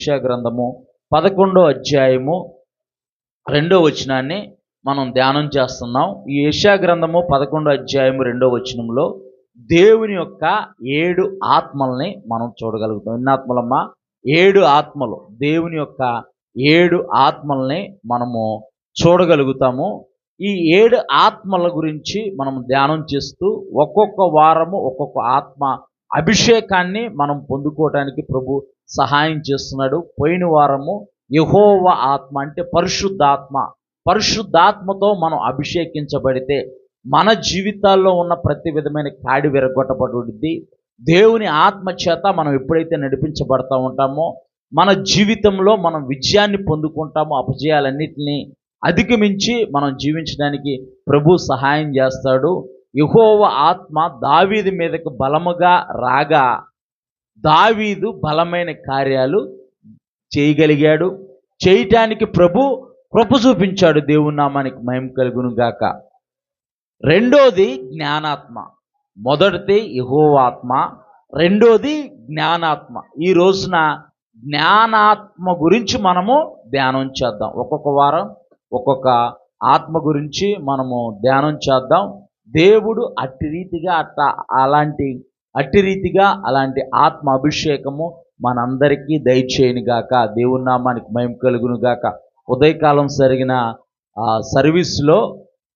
యెషయా గ్రంథము 11వ అధ్యాయము 2వ వచనాన్ని మనం ధ్యానం చేస్తున్నాం. ఈ యెషయా గ్రంథము 11వ అధ్యాయము 2వ వచనంలో దేవుని యొక్క 7 ఆత్మల్ని మనం చూడగలుగుతాం. ఎన్ని ఆత్మలమ్మా? 7 ఆత్మలు. దేవుని యొక్క 7 ఆత్మల్ని మనము చూడగలుగుతాము. ఈ 7 ఆత్మల గురించి మనం ధ్యానం చేస్తూ ఒక్కొక్క వారము ఒక్కొక్క ఆత్మ అభిషేకాన్ని మనం పొందుకోవడానికి ప్రభు సహాయం చేస్తున్నాడు. పోయిన వారము యెహోవా ఆత్మ అంటే పరిశుద్ధాత్మతో మనం అభిషేకించబడితే మన జీవితాల్లో ఉన్న ప్రతి విధమైన కాడి విరగొట్టబడుద్ది. దేవుని ఆత్మ చేత మనం ఎప్పుడైతే నడిపించబడతా ఉంటామో మన జీవితంలో మనం విజయాన్ని పొందుకుంటామో, అపజయాలన్నిటినీ అధిగమించి మనం జీవించడానికి ప్రభు సహాయం చేస్తాడు. యెహోవా ఆత్మ దావీదు మీదకు బలముగా రాగా దావీదు బలమైన కార్యాలు చేయగలిగాడు. చేయటానికి ప్రభు కృప చూపించాడు. దేవుని నామానికి మహిమ కలుగును గాక. రెండోది జ్ఞానాత్మ. మొదటిది యెహోవా ఆత్మ, రెండోది జ్ఞానాత్మ. ఈ రోజున జ్ఞానాత్మ గురించి మనము ధ్యానం చేద్దాం. ఒక్కొక్క వారం ఒక్కొక్క ఆత్మ గురించి మనము ధ్యానం చేద్దాం. దేవుడు అట్టి రీతిగా అలాంటి ఆత్మ అభిషేకము మనందరికీ దయచేయను గాక. దేవుని నామానికి మహిమ కలుగును గాక. ఉదయకాలం జరిగిన సర్వీస్లో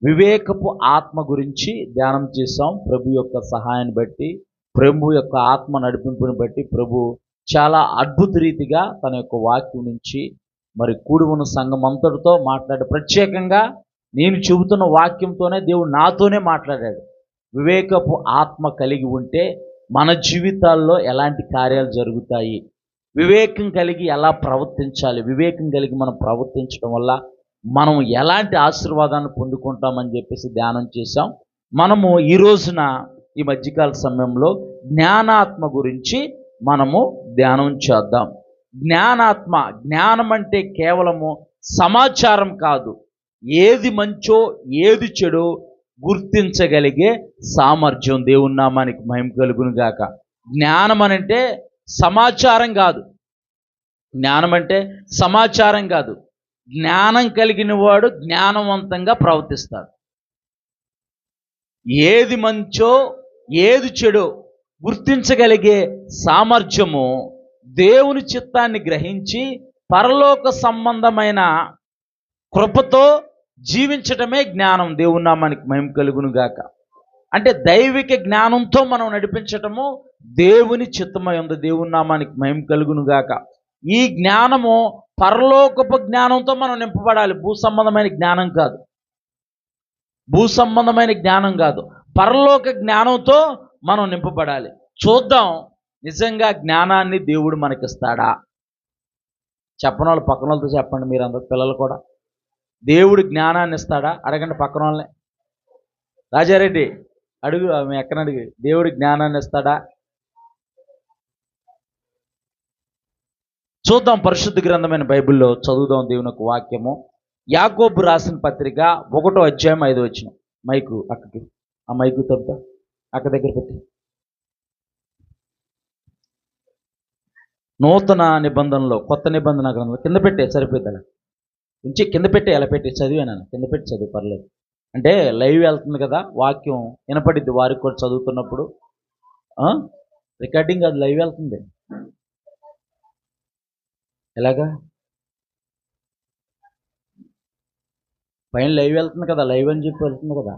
వివేకపు ఆత్మ గురించి ధ్యానం చేసాం. ప్రభు యొక్క సహాయాన్ని బట్టి, ప్రభు యొక్క ఆత్మ నడిపింపుని బట్టి ప్రభు చాలా అద్భుత రీతిగా తన యొక్క వాక్యం నుంచి మరి కూడి ఉన్న సంఘం అంతటితో మాట్లాడి, ప్రత్యేకంగా నేను చెబుతున్న వాక్యంతోనే దేవుడు నాతోనే మాట్లాడాడు. వివేకపు ఆత్మ కలిగి ఉంటే మన జీవితాల్లో ఎలాంటి కార్యాలు జరుగుతాయి, వివేకం కలిగి ఎలా ప్రవర్తించాలి, వివేకం కలిగి మనం ప్రవర్తించడం వల్ల మనం ఎలాంటి ఆశీర్వాదాన్ని పొందుకుంటామని చెప్పేసి ధ్యానం చేశాం. మనము ఈ రోజున ఈ మధ్యకాల సమయంలో జ్ఞానాత్మ గురించి మనము ధ్యానం చేద్దాం. జ్ఞానం అంటే కేవలము సమాచారం కాదు, ఏది మంచో ఏది చెడో గుర్తించగలిగే సామర్థ్యం. దేవుని నామానికి మహిమ కలుగును గాక. జ్ఞానం అంటే సమాచారం కాదు. జ్ఞానం కలిగిన వాడు జ్ఞానవంతంగా ప్రవర్తిస్తాడు. ఏది మంచో ఏది చెడో గుర్తించగలిగే సామర్థ్యము, దేవుని చిత్తాన్ని గ్రహించి పరలోక సంబంధమైన కృపతో జీవించటమే జ్ఞానం. దేవుని నామానికి మహిమ కలుగును గాక. అంటే దైవిక జ్ఞానంతో మనం నడిపించటము దేవుని చిత్తమై ఉంది. దేవుని నామానికి మహిమ కలుగును గాక. ఈ జ్ఞానము పరలోకపు జ్ఞానంతో మనం నింపబడాలి. భూ సంబంధమైన జ్ఞానం కాదు, పరలోక జ్ఞానంతో మనం నింపబడాలి. చూద్దాం, నిజంగా జ్ఞానాన్ని దేవుడు మనకిస్తాడా? చెప్పని వాళ్ళు పక్కన వాళ్ళతో చెప్పండి. మీరు అందరు పిల్లలు కూడా, దేవుడు జ్ఞానాన్ని ఇస్తాడా? అడగండి పక్కన వాళ్ళని. రాజారెడ్డి అడుగు, మీ ఎక్కన అడిగి, దేవుడు జ్ఞానాన్ని ఇస్తాడా? చూద్దాం. పరిశుద్ధ గ్రంథమైన బైబిల్లో చదువుదాం దేవుని యొక్క వాక్యము. యాకోబు రాసిన పత్రిక 1వ అధ్యాయం 5వ వచనం. మైకు అక్కకి, ఆ మైకు తప్పుతా అక్క దగ్గర పెట్టి. నూతన నిబంధనలో, కొత్త నిబంధన గ్రంథంలో కింద పెట్టే సరిపోద్దా? ఉంచి కింద పెట్టే, ఎలా పెట్టి చదివాను, కింద పెట్టి చదువు, పర్లేదు. అంటే లైవ్ వెళ్తుంది కదా, వాక్యం వినపడిద్ది వారికి కూడా చదువుతున్నప్పుడు. రికార్డింగ్ అది లైవ్ వెళ్తుంది. ఎలాగా? పైన లైవ్ వెళ్తుంది కదా, లైవ్ అని చెప్పి వెళ్తుంది కదా.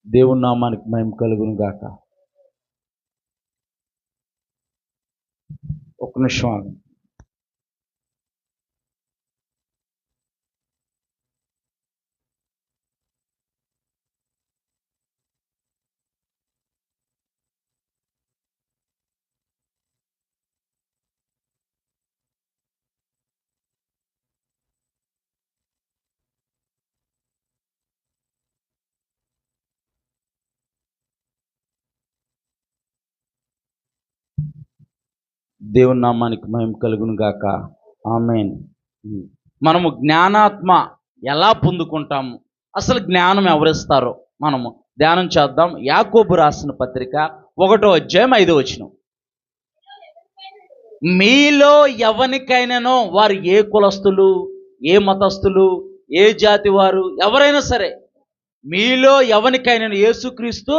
దేవుని నామానికి మహిమ కలుగును గాక. ఒక్క నిమిషం ఆగండి. దేవుని నామానికి మహిమ కలుగును గాక. ఆమేన్. మనము జ్ఞానాత్మ ఎలా పొందుకుంటాము? అసలు జ్ఞానం ఎవరిస్తారో మనము ధ్యానం చేద్దాం. యాకోబు రాసిన పత్రిక 1వ అధ్యాయం 5వ వచనం. మీలో ఎవరికైనానో, వారు ఏ కులస్తులు, ఏ మతస్థులు, ఏ జాతి వారు ఎవరైనా సరే, మీలో ఎవరికైనానో, యేసుక్రీస్తు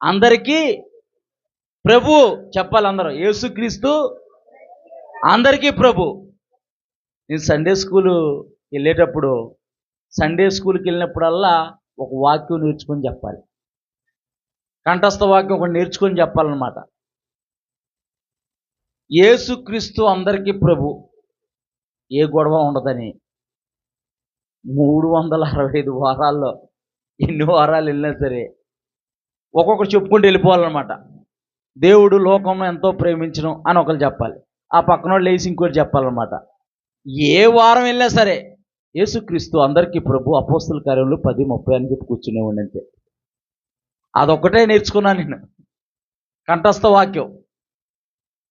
అందరికీ ప్రభు. చెప్పాలి అందరూ, యేసుక్రీస్తు అందరికీ ప్రభు. నేను సండే స్కూలు వెళ్ళేటప్పుడు, సండే స్కూల్కి వెళ్ళినప్పుడల్లా ఒక వాక్యం నేర్చుకొని చెప్పాలి. కంఠస్థ వాక్యం ఒకటి నేర్చుకొని చెప్పాలన్నమాట. యేసుక్రీస్తు అందరికీ ప్రభు, ఏ గొడవ ఉండదని 365 వారాల్లో ఎన్ని వారాలు వెళ్ళినా సరే ఒక్కొక్కరు చెప్పుకుంటూ వెళ్ళిపోవాలన్నమాట. దేవుడు లోకంలో ఎంతో ప్రేమించను అని ఒకరు చెప్పాలి, ఆ పక్కన లేచి ఇంకోటి చెప్పాలన్నమాట. ఏ వారం వెళ్ళినా సరే యేసుక్రీస్తు అందరికీ ప్రభు, అపోస్తుల కార్యంలో 10:30 అని చెప్పి కూర్చునేవాడిని అంతే. అదొక్కటే నేర్చుకున్నాను నేను, కంఠస్థ వాక్యం.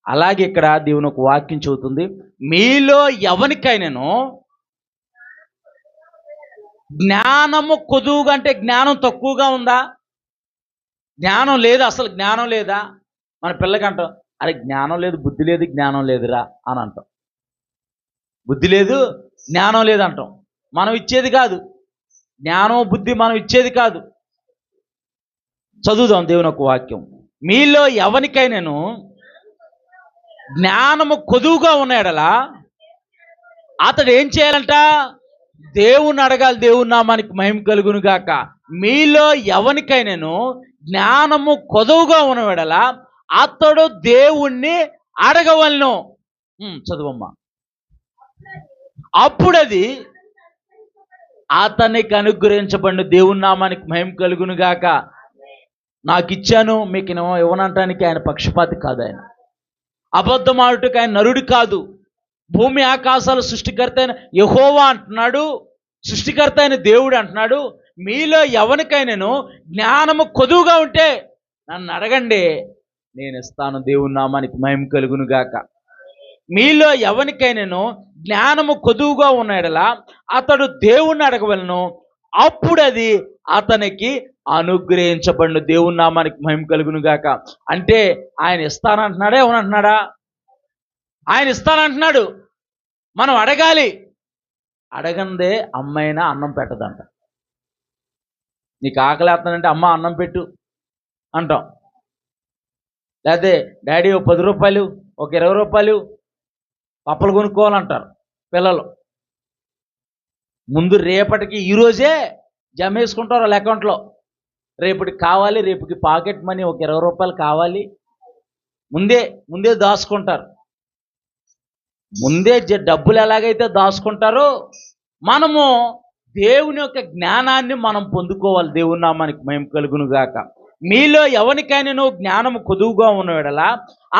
అలాగే ఇక్కడ దేవుని ఒక వాక్యం చెబుతుంది, మీలో ఎవరికైనానో జ్ఞానము కొదువుగా, అంటే జ్ఞానం తక్కువగా ఉందా, జ్ఞానం లేదా, అసలు జ్ఞానం లేదా. మన పిల్లకి అంటాం, అరే జ్ఞానం లేదు, బుద్ధి లేదు, జ్ఞానం లేదురా అని అంటాం. బుద్ధి లేదు, జ్ఞానం లేదు అంటాం. మనం ఇచ్చేది కాదు, జ్ఞానం బుద్ధి మనం ఇచ్చేది కాదు. చదువుదాం దేవుని ఒక వాక్యం. మీలో ఎవరికైనాను జ్ఞానము కొదువుగా ఉన్నాడలా అతడు ఏం చేయాలంట, దేవుని అడగాలి. దేవుని నామానికి మహిమ కలుగును గాక. మీలో ఎవరికైనాను జ్ఞానము కొదువుగా ఉన్నవాడలా అతడు దేవుణ్ణి అడగవలను. చదువమ్మా. అప్పుడది అతనికి అనుగ్రహించబడిన. దేవుని నామానికి మహిమ కలుగును గాక. నాకు ఇచ్చాను మీకు ఇవ్వనంటానికి ఆయన పక్షపాతి కాదు. ఆయన అబద్ధం ఆడుటకు ఆయన నరుడు కాదు. భూమి ఆకాశాల సృష్టికర్త అయిన యెహోవా అంటున్నాడు, సృష్టికర్త అయిన దేవుడు అంటున్నాడు, మీలో ఎవరికైనాను జ్ఞానము కొదువుగా ఉంటే నన్ను అడగండి, నేను ఇస్తాను. దేవుని నామానికి మహిమ కలుగును గాక. మీలో ఎవరికైనాను జ్ఞానము కొదువుగా ఉన్నాడలా అతడు దేవుణ్ణి అడగవలను, అప్పుడు అది అతనికి అనుగ్రహించబడిన. దేవుని నామానికి మహిమ కలుగును గాక. అంటే ఆయన ఇస్తానంటున్నాడా, ఏమనంటున్నాడా? ఆయన ఇస్తానంటున్నాడు. మనం అడగాలి. అడగందే అమ్మైనా అన్నం పెట్టదంట. నీకు ఆకలేస్తానంటే అమ్మ అన్నం పెట్టు అంటాం. లేకపోతే డాడీ ఒక 10 రూపాయలు, ఒక 20 రూపాయలు పప్పలు కొనుక్కోవాలంటారు పిల్లలు. ముందు రేపటికి ఈరోజే జమ వేసుకుంటారు వాళ్ళ అకౌంట్లో. రేపటికి కావాలి, రేపుకి పాకెట్ మనీ ఒక 20 రూపాయలు కావాలి, ముందే దాచుకుంటారు. ముందే డబ్బులు ఎలాగైతే దాచుకుంటారో మనము దేవుని యొక్క జ్ఞానాన్ని మనం పొందుకోవాలి. దేవుని నామానికి మహిమ కలుగును గాక. మీలో ఎవరికైనా జ్ఞానము కొదువుగా ఉన్నవాడలా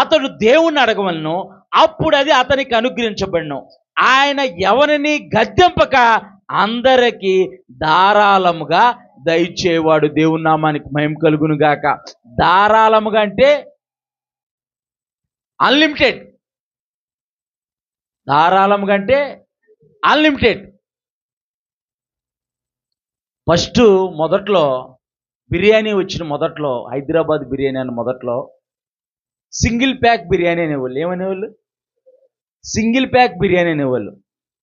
అతడు దేవుణ్ణి అడగవలను, అప్పుడు అది అతనికి అనుగ్రహించబడిను. ఆయన ఎవరిని గద్దెంపక అందరికీ ధారాళముగా దయచేవాడు. దేవుని నామానికి మహిమ కలుగును గాక. ధారాళముగా అంటే అన్లిమిటెడ్. ధారాళముగా అంటే అన్లిమిటెడ్. ఫస్ట్ మొదట్లో బిర్యానీ వచ్చిన మొదట్లో, హైదరాబాద్ బిర్యానీ అని మొదట్లో సింగిల్ ప్యాక్ బిర్యానీ అనేవాళ్ళు. ఏమనేవాళ్ళు? సింగిల్ ప్యాక్ బిర్యానీ అనేవాళ్ళు.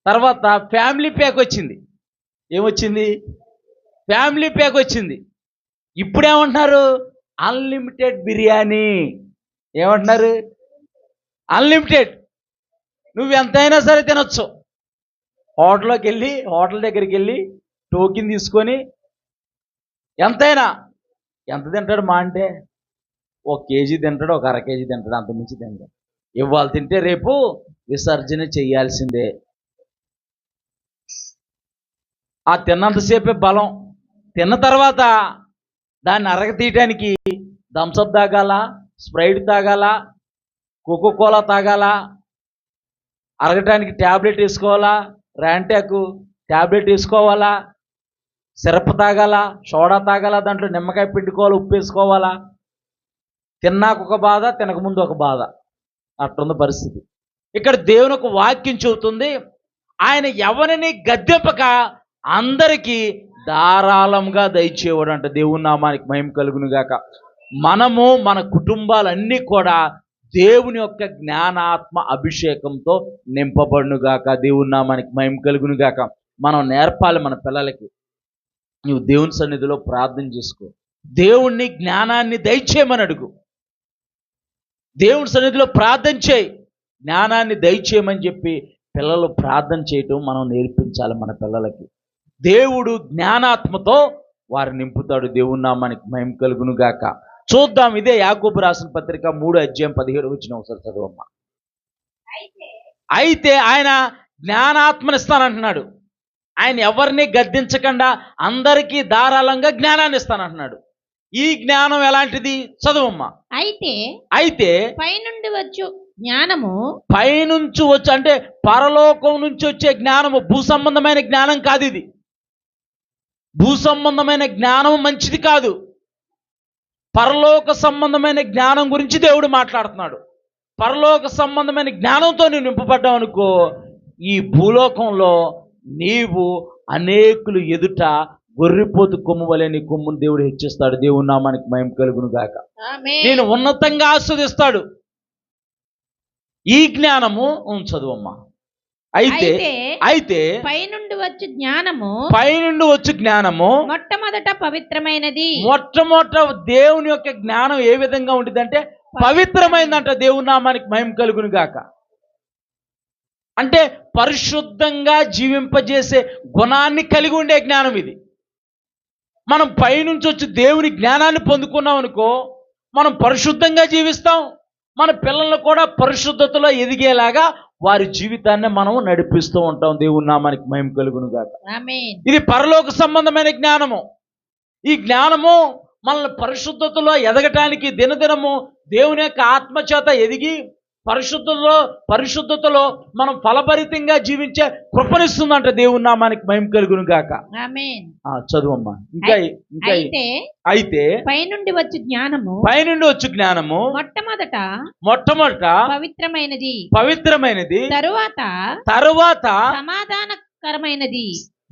తర్వాత ఫ్యామిలీ ప్యాక్ వచ్చింది. ఏమొచ్చింది? ఫ్యామిలీ ప్యాక్ వచ్చింది. ఇప్పుడేమంటున్నారు? అన్లిమిటెడ్ బిర్యానీ. ఏమంటున్నారు? అన్లిమిటెడ్. నువ్వు ఎంతైనా సరే తినొచ్చు. హోటల్ దగ్గరికి వెళ్ళి టోకెన్ తీసుకొని ఎంతైనా, ఎంత తింటాడు మా అంటే 1 కేజీ తింటాడు, ఒక 1/2 కేజీ తింటాడు, అంతమించి తింటాడు. ఇవాళ తింటే రేపు విసర్జన చేయాల్సిందే. ఆ తిన్నంతసేపే బలం. తిన్న తర్వాత దాన్ని అరగతీయటానికి థమ్సప్ తాగాల, స్ప్రైట్ తాగాల, కోకోకోలా తాగాల, అరగటానికి ట్యాబ్లెట్ వేసుకోవాలా, ర్యాంటాకు ట్యాబ్లెట్ వేసుకోవాలా, సిరప్ తాగాల, సోడా తాగాల, దాంట్లో నిమ్మకాయ పిండుకోవాలి, ఉప్పు వేసుకోవాలా. తిన్నాక ఒక బాధ, తినకముందు ఒక బాధ. అట్లుంది పరిస్థితి. ఇక్కడ దేవుని ఒక వాక్యం చెబుతుంది, ఆయన ఎవరిని గద్దెంపక అందరికీ ధారాళంగా దయచేవాడు అంట. దేవుని నామానికి మహిమ కలుగును గాక. మనము మన కుటుంబాలన్నీ కూడా దేవుని యొక్క జ్ఞానాత్మ అభిషేకంతో నింపబడును గాక. దేవుని నామానికి మహిమ కలుగును గాక. మనం నేర్పాలి మన పిల్లలకి. నువ్వు దేవుని సన్నిధిలో ప్రార్థన చేసుకో, దేవుణ్ణి జ్ఞానాన్ని దయచేయమని అడుగు. దేవుని సన్నిధిలో ప్రార్థన చేయి, జ్ఞానాన్ని దయచేయమని చెప్పి పిల్లలు ప్రార్థన చేయటం మనం నేర్పించాలి మన పిల్లలకి. దేవుడు జ్ఞానాత్మతో వారు నింపుతాడు. దేవుని నామానికి మహిమ కలుగును గాక. చూద్దాం, ఇదే యాకోబు రాసిన పత్రిక 3:17 ఒకసారి చదువమ్మా. అయితే ఆయన జ్ఞానాత్మని ఇస్తానంటున్నాడు. ఆయన ఎవరిని గద్దించకుండా అందరికీ ధారాళంగా జ్ఞానాన్ని ఇస్తానంటున్నాడు. ఈ జ్ఞానం ఎలాంటిది? చదువమ్మా. అయితే పైనుండి వచ్చు జ్ఞానము, పైనుంచి వచ్చు అంటే పరలోకం నుంచి వచ్చే జ్ఞానము, భూ సంబంధమైన జ్ఞానం కాదు ఇది. భూ సంబంధమైన జ్ఞానం మంచిది కాదు. పరలోక సంబంధమైన జ్ఞానం గురించి దేవుడు మాట్లాడుతున్నాడు. పరలోక సంబంధమైన జ్ఞానంతో నువ్వు నింపబడ్డావు అనుకో, ఈ భూలోకంలో నీవు అనేకులు ఎదుట గొర్రెపోతు కొమ్ము వలె నీ కొమ్మును దేవుడు హెచ్చిస్తాడు. దేవుని నామానికి మహిమ కలుగును గాక. నేను ఉన్నతంగా ఆస్వాదిస్తాడు. ఈ జ్ఞానము చదువమ్మా. అయితే పైనుండి వచ్చు జ్ఞానము మొట్టమొదట పవిత్రమైనది. మొట్టమొదట దేవుని యొక్క జ్ఞానం ఏ విధంగా ఉంటుందంటే పవిత్రమైందంట. దేవుని నామానికి మహిమ కలుగును గాక. అంటే పరిశుద్ధంగా జీవింపజేసే గుణాన్ని కలిగి ఉండే జ్ఞానం ఇది. మనం పైనుంచి వచ్చి దేవుని జ్ఞానాన్ని పొందుకున్నాం అనుకో, మనం పరిశుద్ధంగా జీవిస్తాం. మన పిల్లలను కూడా పరిశుద్ధతలో ఎదిగేలాగా వారి జీవితాన్ని మనం నడిపిస్తూ ఉంటాం. దేవుని నామానికి మహిమ కలుగును గాక. ఇది పరలోక సంబంధమైన జ్ఞానము. ఈ జ్ఞానము మనల్ని పరిశుద్ధతలో ఎదగటానికి దినదినము దేవుని యొక్క ఆత్మచేత ఎదిగి పరిశుద్ధతలో మనం ఫలభరితంగా జీవించే కృపనిస్తుందంట. దేవుని నామానికి మహిమ కలుగును గాక. చదువమ్మా. అయితే పైనుండి వచ్చు జ్ఞానము మొట్టమొదట పవిత్రమైనది తరువాత సమాధానకరమైనది.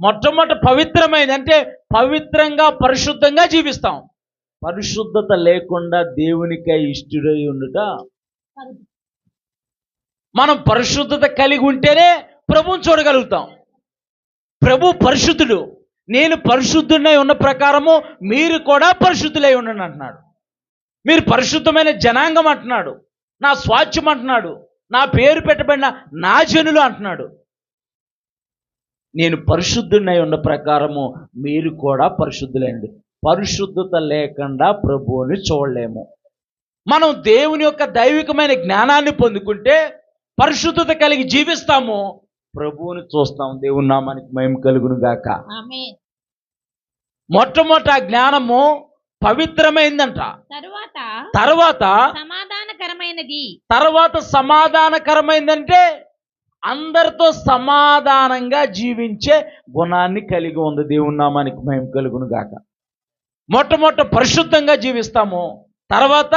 మొట్టమొదట పవిత్రమైనది అంటే పవిత్రంగా పరిశుద్ధంగా జీవిస్తాం. పరిశుద్ధత లేకుండా దేవునికై ఇష్టుడై ఉండుట. మనం పరిశుద్ధత కలిగి ఉంటేనే ప్రభువుని చూడగలుగుతాం. ప్రభు పరిశుద్ధుడు. నేను పరిశుద్ధుడై ఉన్న ప్రకారము మీరు కూడా పరిశుద్ధులై ఉండండి అంటున్నాడు. మీరు పరిశుద్ధమైన జనాంగం అంటున్నాడు. నా స్వాస్థ్యం అంటున్నాడు. నా పేరు పెట్టబడిన నా జనులు అంటున్నాడు. నేను పరిశుద్ధుడై ఉన్న ప్రకారము మీరు కూడా పరిశుద్ధులైంది. పరిశుద్ధత లేకుండా ప్రభువుని చూడలేము. మనం దేవుని యొక్క దైవికమైన జ్ఞానాన్ని పొందుకుంటే పరిశుద్ధత కలిగి జీవిస్తాము, ప్రభువుని చూస్తాం. దేవుని నామానికి మహిమ కలుగును గాక. మొట్టమొదట జ్ఞానము పవిత్రమైందంట. తర్వాత సమాధానకరమైందంటే అందరితో సమాధానంగా జీవించే గుణాన్ని కలిగి ఉంది. దేవుని నామానికి మహిమ కలుగును గాక. మొట్టమొదట పరిశుద్ధంగా జీవిస్తాము. తర్వాత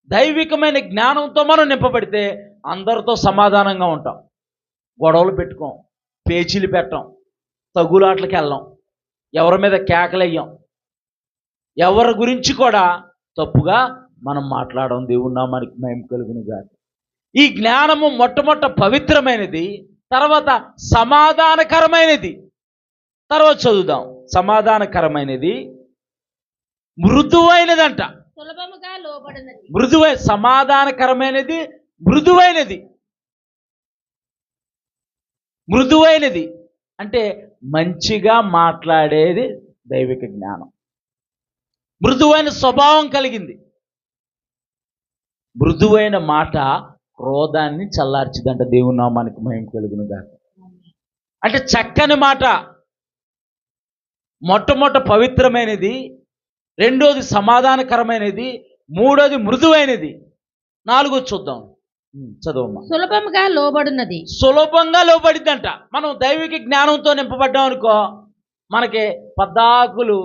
దైవికమైన జ్ఞానంతో మనం నింపబడితే అందరితో సమాధానంగా ఉంటాం. గొడవలు పెట్టుకోం, పేచీలు పెట్టం, తగులాట్లకి వెళ్ళాం, ఎవరి మీద కేకలయ్యాం, ఎవరి గురించి కూడా తప్పుగా మనం మాట్లాడడం. దేవుని నామానికి మహిమ కలుగును గాక. ఈ జ్ఞానము మొట్టమొదట పవిత్రమైనది, తర్వాత సమాధానకరమైనది. తర్వాత చదువుదాం. సమాధానకరమైనది మృదువైనదంట. సులభముగా లోబడినది. సమాధానకరమైనది మృదువైనది అంటే మంచిగా మాట్లాడేది దైవిక జ్ఞానం. మృదువైన స్వభావం కలిగింది. మృదువైన మాట క్రోధాన్ని చల్లార్చిదంట. దేవుని నామానికి మహిమ కలుగును గాక. అంటే చక్కని మాట. మొట్టమొదట పవిత్రమైనది, రెండోది సమాధానకరమైనది, మూడోది మృదువైనది, నాలుగోది చూద్దాం. చదవమ్మా. సులభంగా లోబడిద్దంట. మనం దైవిక జ్ఞానంతో నింపబడ్డాం అనుకో, మనకి పద్దాకులు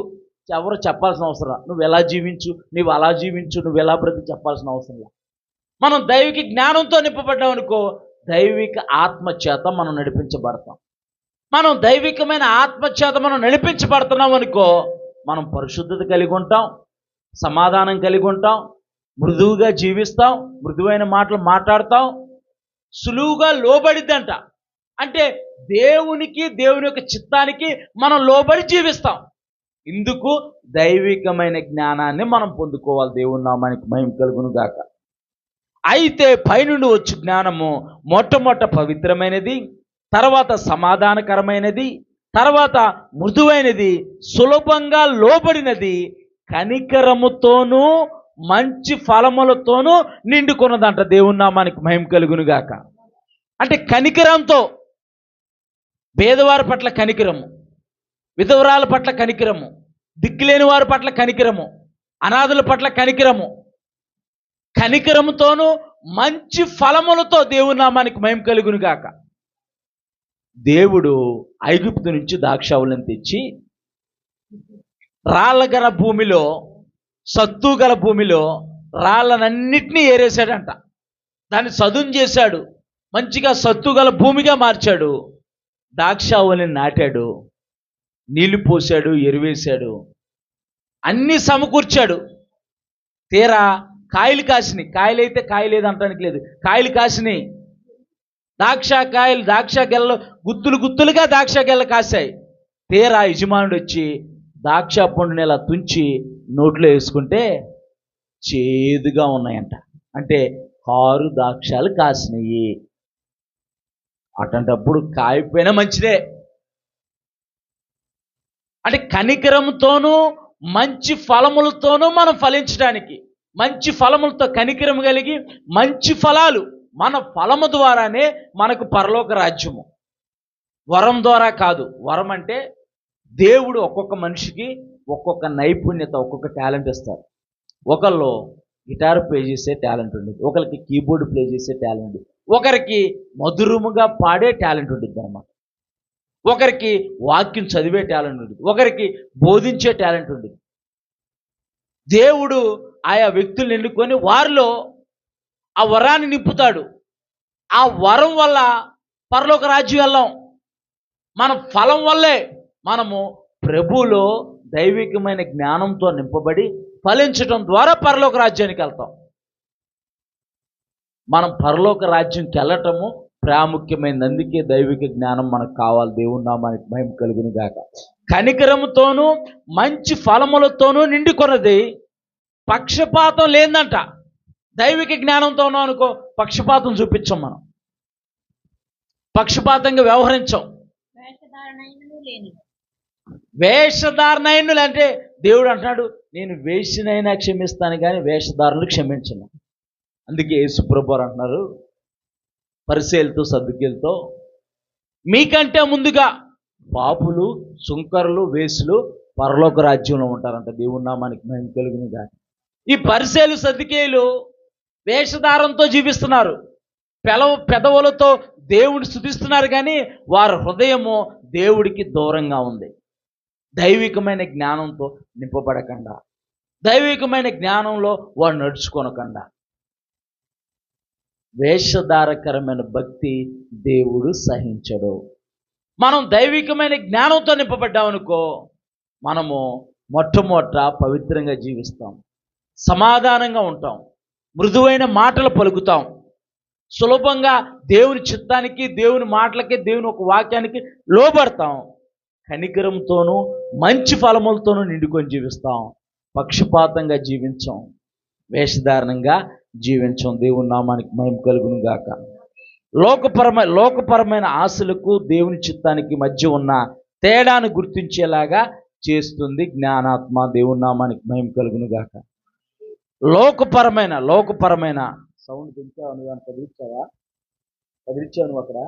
ఎవరు చెప్పాల్సిన అవసరం. నువ్వు ఎలా జీవించు, నువ్వు అలా జీవించు, నువ్వు ఎలా బ్రతి చెప్పాల్సిన అవసరం లేదు. మనం దైవిక జ్ఞానంతో నింపబడ్డాం అనుకో, దైవిక ఆత్మ చేత మనం నడిపించబడతాం. మనం దైవికమైన ఆత్మచేత మనం నడిపించబడుతున్నాం అనుకో, మనం పరిశుద్ధత కలిగి ఉంటాం, సమాధానం కలిగి ఉంటాం, మృదువుగా జీవిస్తాం, మృదువైన మాటలు మాట్లాడతాం, సులువుగా లోబడిద్దంట. అంటే దేవునికి, దేవుని యొక్క చిత్తానికి మనం లోబడి జీవిస్తాం. ఇందుకు దైవికమైన జ్ఞానాన్ని మనం పొందుకోవాలి. దేవుని నామానికి మహిమ కలుగును గాక. అయితే పైనుండి వచ్చు జ్ఞానము మొట్టమొదట పవిత్రమైనది, తర్వాత సమాధానకరమైనది, తర్వాత మృదువైనది, సులభంగా లోబడినది, కనికరముతోనూ మంచి ఫలములతోనూ నిండుకున్నదంట. దేవుని నామానికి మహిమ కలుగును గాక. అంటే కనికరంతో, పేదవారి పట్ల కనికరము, విధవరాల పట్ల కనికరము, దిక్కులేని వారి పట్ల కనికరము, అనాథుల పట్ల కనికరము, కనికరముతోనూ మంచి ఫలములతో దేవుని నామానికి మహిమ కలుగును గాక. దేవుడు ఐగుప్తు నుంచి ద్రాక్షావళిని తెచ్చి రాళ్ళగల భూమిలో, సత్తు గల భూమిలో రాళ్ళనన్నిటినీ ఏరేశాడంట. దాన్ని సదును చేశాడు, మంచిగా సత్తు గల భూమిగా మార్చాడు. ద్రాక్షావళిని నాటాడు, నీళ్లు పోశాడు, ఎరువేశాడు, అన్నీ సమకూర్చాడు. తీరా కాయలు కాసినాయి. కాయలైతే కాయలేదు అంటానికి లేదు, కాయలు కాసినాయి. ద్రాక్ష గెలలు గుత్తులు గుత్తులుగా ద్రాక్ష గెలలు కాశాయి. తీరా యజమానుడు వచ్చి ద్రాక్ష పండుని ఇలా తుంచి నోట్లో వేసుకుంటే చేదుగా ఉన్నాయంట. అంటే 6 ద్రాక్షాలు కాసినాయి. అటువంటప్పుడు కాయపోయినా మంచిదే. అంటే కనికరంతోనూ మంచి ఫలములతోనూ మనం ఫలించడానికి, మంచి ఫలములతో కనికరం కలిగి మంచి ఫలాలు, మన ఫలము ద్వారానే మనకు పరలోక రాజ్యము. వరం ద్వారా కాదు. వరం అంటే దేవుడు ఒక్కొక్క మనిషికి ఒక్కొక్క నైపుణ్యత, ఒక్కొక్క టాలెంట్ ఇస్తారు. ఒకళ్ళు గిటార్ ప్లే చేసే టాలెంట్ ఉండేది, ఒకరికి కీబోర్డ్ ప్లే చేసే టాలెంట్ ఉండేది, ఒకరికి మధురముగా పాడే టాలెంట్ ఉంటుంది అన్నమాట, ఒకరికి వాక్యం చదివే టాలెంట్ ఉంటుంది, ఒకరికి బోధించే టాలెంట్ ఉంటుంది. దేవుడు ఆయా వ్యక్తులను ఎన్నుకొని వారిలో ఆ వరాన్ని నింపుతాడు. ఆ వరం వల్ల పరలోక రాజ్యం వెళ్ళాం. మన ఫలం వల్లే మనము ప్రభువులో దైవికమైన జ్ఞానంతో నింపబడి ఫలించడం ద్వారా పరలోక రాజ్యానికి వెళ్తాం. మనం పరలోక రాజ్యంకి వెళ్ళటము ప్రాముఖ్యమైనది. అందుకే దైవిక జ్ఞానం మనకు కావాలి. దేవుని నామానికి మహిమ కలుగును గాక. కనికరముతోనూ మంచి ఫలములతోనూ నిండుకొన్నది, పక్షపాతం లేదంట. దైవిక జ్ఞానంతో ఉన్నాం అనుకో, పక్షపాతం చూపించం, మనం పక్షపాతంగా వ్యవహరించాం. వేషధారణైనులు అంటే దేవుడు అంటున్నాడు, నేను వేషనైనా క్షమిస్తాను కానీ వేషధారణలు క్షమించను. అందుకే యేసుప్రభు అంటున్నారు పరిసయ్యులతో సద్దుకేలతో, మీకంటే ముందుగా పాపులు, సుంకరులు, వేసులు పరలోక రాజ్యంలో ఉంటారంట. దేవుని నామానికి మహిమ కలుగును గాక. ఈ పరిసయ్యులు, సద్దుకేయులు వేషధారంతో జీవిస్తున్నారు, పెదవులతో దేవుడిని స్తుతిస్తున్నారు, కానీ వారి హృదయము దేవుడికి దూరంగా ఉంది. దైవికమైన జ్ఞానంతో నింపబడకుండా, దైవికమైన జ్ఞానంలో వాడు నడుచుకొనకుండా, వేషధారకరమైన భక్తి దేవుడు సహించడు. మనం దైవికమైన జ్ఞానంతో నింపబడ్డామనుకో, మనము మొట్టమొదట పవిత్రంగా జీవిస్తాం, సమాధానంగా ఉంటాం, మృదువైన మాటలు పలుకుతాం, సులభంగా దేవుని చిత్తానికి, దేవుని మాటలకి, దేవుని ఒక వాక్యానికి లోబడతాం, కనికరంతోనూ మంచి ఫలములతోనూ నిండుకొని జీవిస్తాం, పక్షపాతంగా జీవించాం, వేషధారణంగా జీవించాం. దేవుని నామానికి మహిమ కలుగును గాక. లోకపరమైన ఆశలకు దేవుని చిత్తానికి మధ్య ఉన్న తేడాను గుర్తించేలాగా చేస్తుంది జ్ఞానాత్మ. దేవుని నామానికి మహిమ కలుగును గాక. లోకపరమైన సౌండ్ పెంచావు, నువ్వు కదిలిచ్చావు నువ్వు అక్కడ.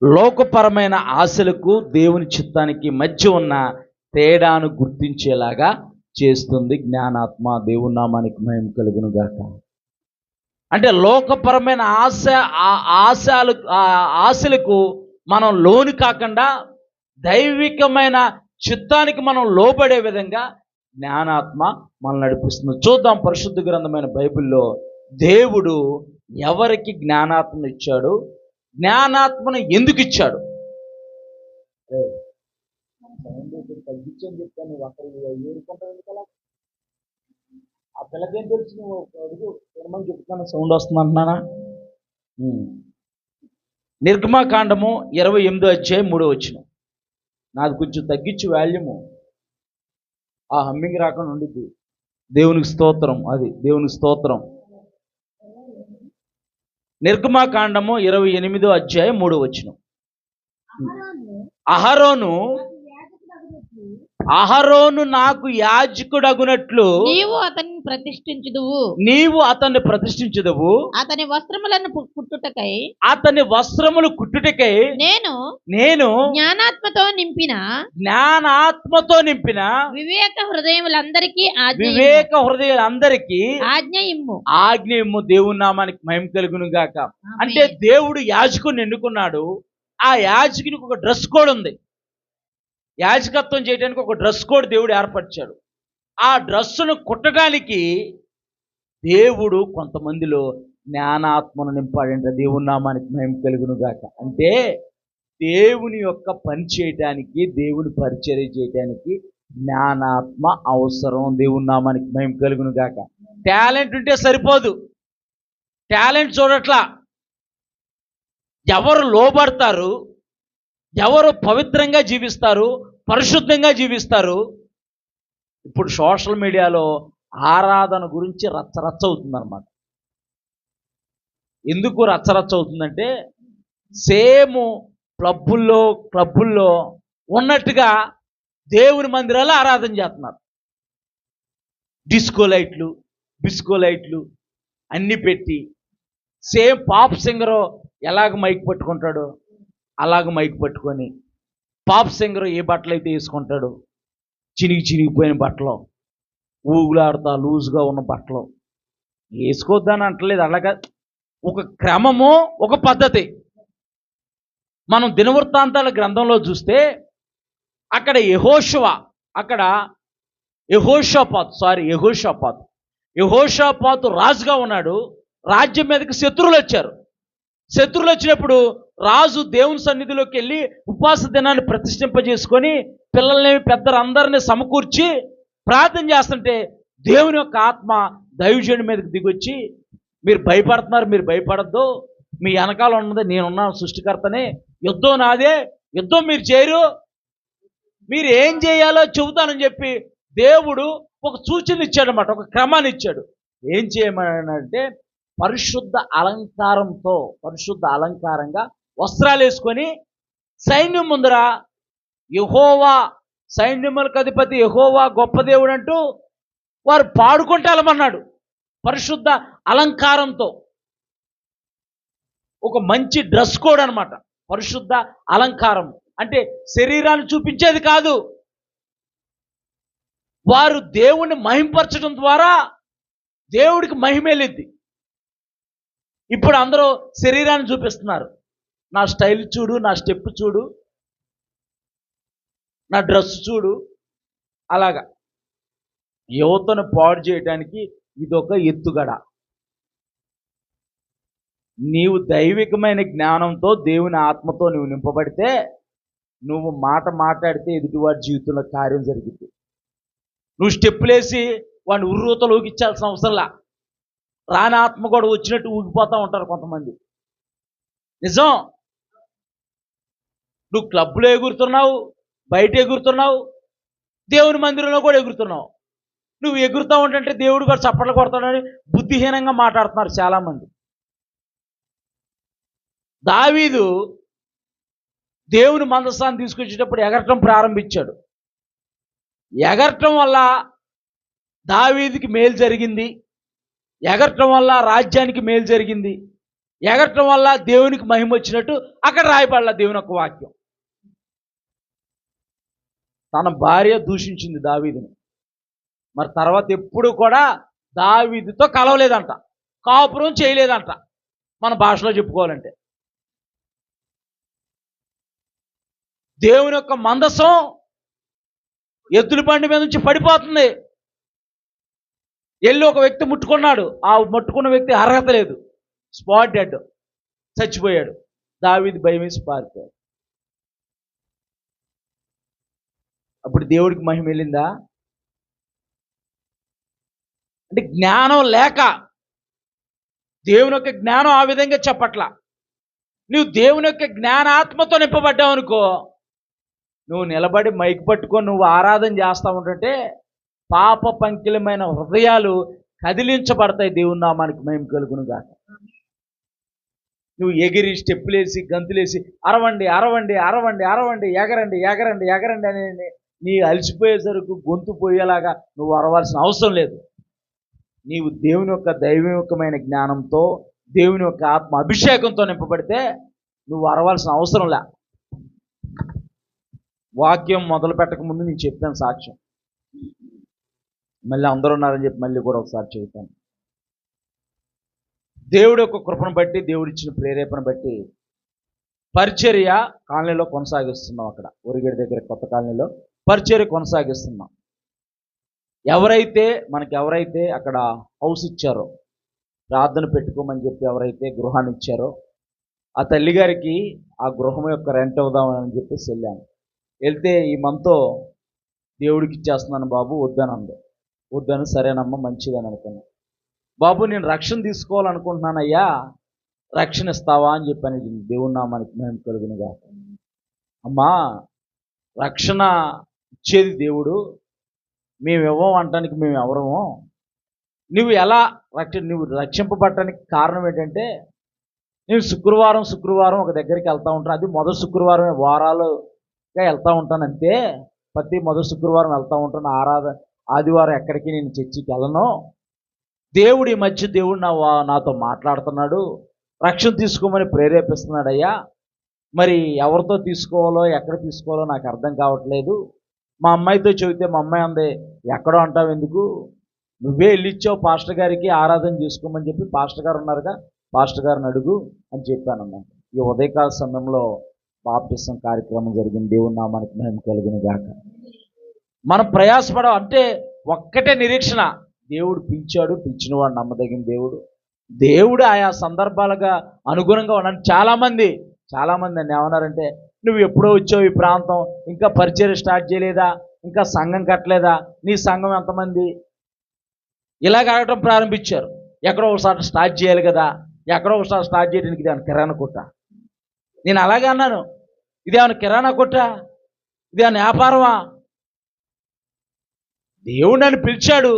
లోకపరమైన ఆశలకు దేవుని చిత్తానికి మధ్య ఉన్న తేడాను గుర్తించేలాగా చేస్తుంది జ్ఞానాత్మ. దేవుని నామానికి మహిమ కలుగును గాక. అంటే లోకపరమైన ఆశలకు మనం లోను కాకుండా దైవికమైన చిత్తానికి మనం లోబడే విధంగా జ్ఞానాత్మ మనల్ని నడిపిస్తుంది. చూద్దాం పరిశుద్ధ గ్రంథమైన బైబిల్లో దేవుడు ఎవరికి జ్ఞానాత్మను ఇచ్చాడు, జ్ఞానాత్మను ఎందుకు ఇచ్చాడు? తగ్గించని చెప్తాను, నువ్వు అక్కడ ఏరుకుంటావు ఎందుకలా? ఆ పిల్లకేం తెలుసు? నువ్వు అడుగు తినమని చెప్తాను, సౌండ్ వస్తుంది అంటున్నానా? నిర్గమాకాండము 28:3. నాది కొంచెం తగ్గించి వాల్యూము, ఆ హమ్మింగ్ రాకుండా ఉండిద్ది. దేవునికి స్తోత్రం, అది దేవునికి స్తోత్రం. నిర్గమాకాండము 28:3. అహరోను నాకు యాజకుడగునట్లు నీవు అతన్ని ప్రతిష్ఠించుదువు. అతని వస్త్రములను కుట్టుటకై అతని వస్త్రములు కుట్టుటకై నేను జ్ఞానాత్మతో నింపిన వివేక హృదయములందరికీ ఆజ్ఞ ఇమ్ము. దేవుని నామానికి మహిమ కలుగును గాక. అంటే దేవుడు యాజకుని ఎన్నుకున్నాడు. ఆ యాజకునికి ఒక డ్రెస్ కోడ్ ఉంది. యాజకత్వం చేయడానికి ఒక డ్రెస్ కోడ్ దేవుడు ఏర్పరిచాడు. ఆ డ్రెస్సును కుట్టడానికి దేవుడు కొంతమందిలో జ్ఞానాత్మను నింపాడంటే దేవుని నామానికి మహిమ కలుగును గాక. అంటే దేవుని యొక్క పని చేయటానికి, దేవుని పరిచర్య చేయటానికి జ్ఞానాత్మ అవసరం. దేవుని నామానికి మహిమ కలుగును గాక. టాలెంట్ ఉంటే సరిపోదు. టాలెంట్ చూడట్లా. ఎవరు లోబడతారు, ఎవరు పవిత్రంగా జీవిస్తారు, పరిశుద్ధంగా జీవిస్తారు. ఇప్పుడు సోషల్ మీడియాలో ఆరాధన గురించి రచ్చరచ్చ అవుతుందన్నమాట. ఎందుకు రచ్చరచ్చ అవుతుందంటే, సేమ్ క్లబ్బుల్లో ఉన్నట్టుగా దేవుని మందిరాల్లో ఆరాధన చేస్తున్నారు. డిస్కో లైట్లు, బిస్కో లైట్లు అన్నీ పెట్టి, సేమ్ పాప్ సింగరు ఎలాగ మైక్ పట్టుకుంటాడో అలాగ మైక్ పట్టుకొని, పాప్ సింగర్ ఏ బట్టలు అయితే వేసుకుంటాడు, చినిగిపోయిన బట్టలు, ఊగులాడుతా లూజ్గా ఉన్న బట్టలు వేసుకోవద్దని అంటలేదు. అలాగా ఒక క్రమము, ఒక పద్ధతి. మనం దినవృత్తాంతాల గ్రంథంలో చూస్తే అక్కడ యెహోషాపాతు రాజుగా ఉన్నాడు. రాజ్యం మీదకి శత్రువులు వచ్చినప్పుడు రాజు దేవుని సన్నిధిలోకి వెళ్ళి ఉపవాస దినాన్ని ప్రతిష్ఠింపజేసుకొని పిల్లల్ని పెద్దలందరినీ సమకూర్చి ప్రార్థన చేస్తుంటే దేవుని యొక్క ఆత్మ దైవజనుడి మీదకి దిగొచ్చి, మీరు భయపడద్దు, మీ వెనకాల ఉన్నది నేనున్నాను, సృష్టికర్తనే, యుద్ధం నాదే, యుద్ధం మీరు చేయరు, మీరు ఏం చేయాలో చెబుతానని చెప్పి దేవుడు ఒక సూచన ఇచ్చాడనమాట, ఒక క్రమాన్ని ఇచ్చాడు. ఏం చేయమనంటే, పరిశుద్ధ అలంకారంగా వస్త్రాలు వేసుకొని సైన్యం ముందర యెహోవా, సైన్యములకు అధిపతి యెహోవా గొప్ప దేవుడు అంటూ వారు పాడుకుంటూ వెళ్ళమన్నాడు. పరిశుద్ధ అలంకారంతో, ఒక మంచి డ్రెస్ కోడ్ అనమాట. పరిశుద్ధ అలంకారం అంటే శరీరాన్ని చూపించేది కాదు. వారు దేవుణ్ణి మహింపరచడం ద్వారా దేవుడికి మహిమేలిద్ది. ఇప్పుడు అందరూ శరీరాన్ని చూపిస్తున్నారు. నా స్టైల్ చూడు, నా స్టెప్ చూడు, నా డ్రెస్ చూడు. అలాగా యువతను పాడు చేయడానికి ఇదొక ఎత్తుగడ. నీవు దైవికమైన జ్ఞానంతో, దేవుని ఆత్మతో నువ్వు నింపబడితే, నువ్వు మాట్లాడితే ఎదుటివాడి జీవితంలో కార్యం జరిగింది. నువ్వు స్టెప్పులేసి వాడిని ఉర్రూతలు ఊగిచ్చాల్సిన అవసరంలా. రాని ఆత్మ కూడా వచ్చినట్టు ఊగిపోతూ ఉంటారు కొంతమంది. నిజం. నువ్వు క్లబ్లో ఎగురుతున్నావు, బయట ఎగురుతున్నావు, దేవుని మందిరంలో కూడా ఎగురుతున్నావు. నువ్వు ఎగురుతూ ఉంటే దేవుడు కూడా చప్పట్లు కొడతాడని బుద్ధిహీనంగా మాట్లాడుతున్నారు చాలామంది. దావీదు దేవుని మందసాన్ని తీసుకొచ్చేటప్పుడు ఎగరటం ప్రారంభించాడు. ఎగరటం వల్ల దావీదుకి మేలు జరిగింది, ఎగరటం వల్ల రాజ్యానికి మేలు జరిగింది, ఎగరటం వల్ల దేవునికి మహిమ వచ్చినట్టు అక్కడ రాయబడాల దేవుని యొక్క వాక్యం. తన భార్య దూషించింది దావీదుని. మరి తర్వాత ఎప్పుడు కూడా దావీదుతో కలవలేదంట, కాపురం చేయలేదంట, మన భాషలో చెప్పుకోవాలంటే. దేవుని యొక్క మందసం ఎద్దుల బండి మీద నుంచి పడిపోతుంది. వెళ్ళి ఒక వ్యక్తి ముట్టుకున్నాడు. ఆ ముట్టుకున్న వ్యక్తి అర్హత లేదు, స్పాట్ డెడ్, చచ్చిపోయాడు. దావీదు భయం వేసి పారిపోయాడు. అప్పుడు దేవుడికి మహిమ వెళ్ళిందా? అంటే జ్ఞానం లేక, దేవుని యొక్క జ్ఞానం ఆ విధంగా చెప్పట్లా. నువ్వు దేవుని యొక్క జ్ఞానాత్మతో నింపబడ్డావు అనుకో, నువ్వు నిలబడి మైక్ పట్టుకొని నువ్వు ఆరాధన చేస్తూ ఉంటుంటే పాప పంకిలమైన హృదయాలు కదిలించబడతాయి. దేవుని నామానికి మహిమ కలుగునుగాక. నువ్వు ఎగిరి స్టెప్పులేసి గంతులేసి అరవండి అరవండి అరవండి అరవండి ఎగరండి ఎగరండి ఎగరండి అని నీ అలసిపోయేసరికి గొంతు పోయేలాగా నువ్వు అరవాల్సిన అవసరం లేదు. నీవు దేవుని యొక్క దైవికమైన జ్ఞానంతో, దేవుని యొక్క ఆత్మ అభిషేకంతో నింపబడితే నువ్వు అరవాల్సిన అవసరం లే. వాక్యం మొదలు పెట్టక ముందు నేను చెప్పాను సాక్ష్యం, మళ్ళీ అందరూ ఉన్నారని చెప్పి మళ్ళీ కూడా ఒకసారి చెబుతాను. దేవుడి యొక్క కృపను బట్టి, దేవుడిచ్చిన ప్రేరేపణ బట్టి పరిచర్య కాలనీలో కొనసాగిస్తున్నాం. అక్కడ ఒరిగేడి దగ్గర కొత్త కాలనీలో పరిచర్య కొనసాగిస్తున్నాం. ఎవరైతే అక్కడ హౌస్ ఇచ్చారో, ప్రార్థన పెట్టుకోమని చెప్పి ఎవరైతే గృహాన్ని ఇచ్చారో ఆ తల్లిగారికి ఆ గృహం యొక్క రెంట్ అవుదామని చెప్పేసి వెళ్ళాను. వెళ్తే ఈ మనతో దేవుడికి ఇచ్చేస్తున్నాను బాబు వద్దని అంది. వద్దని సరేనమ్మా మంచిదని అనుకున్నాను. బాబు నేను రక్షణ తీసుకోవాలనుకుంటున్నానయ్యా, రక్షణ ఇస్తావా అని చెప్పాను. దేవుని నామానికి మేము కలుగునుగా. అమ్మా రక్షణ ఇచ్చేది దేవుడు, మేము ఇవ్వం అంటానికి మేము ఎవరము. నువ్వు ఎలా నువ్వు రక్షింపబడటానికి కారణం ఏంటంటే, నేను శుక్రవారం ఒక దగ్గరికి వెళ్తూ ఉంటాను. అది మొదటి శుక్రవారమే, వారాలుగా వెళ్తూ ఉంటాను అంతే. ప్రతి మొదటి శుక్రవారం వెళ్తూ ఉంటాను. ఆదివారం ఎక్కడికి నేను చర్చికి వెళ్ళను. దేవుడు ఈ మధ్య దేవుడు నాతో మాట్లాడుతున్నాడు, రక్షణ తీసుకోమని ప్రేరేపిస్తున్నాడు అయ్యా. మరి ఎవరితో తీసుకోవాలో ఎక్కడ తీసుకోవాలో నాకు అర్థం కావట్లేదు. మా అమ్మాయితో చెబితే మా అమ్మాయి అంది, ఎక్కడో అంటావు ఎందుకు, నువ్వే వెళ్ళిచ్చావు పాస్టర్ గారికి ఆరాధన చేసుకోమని చెప్పి, పాస్టర్ గారు ఉన్నారుగా పాస్టర్ గారిని అడుగు అని చెప్పాను అన్నమాట. ఈ ఉదయకాల సమయంలో బాప్టిజం కార్యక్రమం జరిగింది. దేవుని నామానికి మహిమ కలుగును గాక. మనం ప్రయాసపడం అంటే ఒక్కటే నిరీక్షణ, దేవుడు పిలిచాడు, పిలిచినవాడు నమ్మదగిన దేవుడు ఆయా సందర్భాలుగా అనుగుణంగా ఉన్నాడు. చాలామంది అని ఏమన్నారంటే, నువ్వు ఎప్పుడో వచ్చావు ఈ ప్రాంతం, ఇంకా పరిచర్య స్టార్ట్ చేయలేదా, ఇంకా సంఘం కట్టలేదా, నీ సంఘం ఎంతమంది, ఇలాగ అడగటం ప్రారంభించారు. ఎక్కడో ఒకసారి స్టార్ట్ చేయాలి కదా, ఎక్కడో ఒకసారి స్టార్ట్ చేయడానికి ఇదేమన్నా కిరాణా కొట్ట? నేను అలాగే అన్నాను, ఇదేమన్నా కిరాణా కొట్ట, ఇదేమన్నా వ్యాపారమా? దేవుడు నన్ను పిలిచాడు,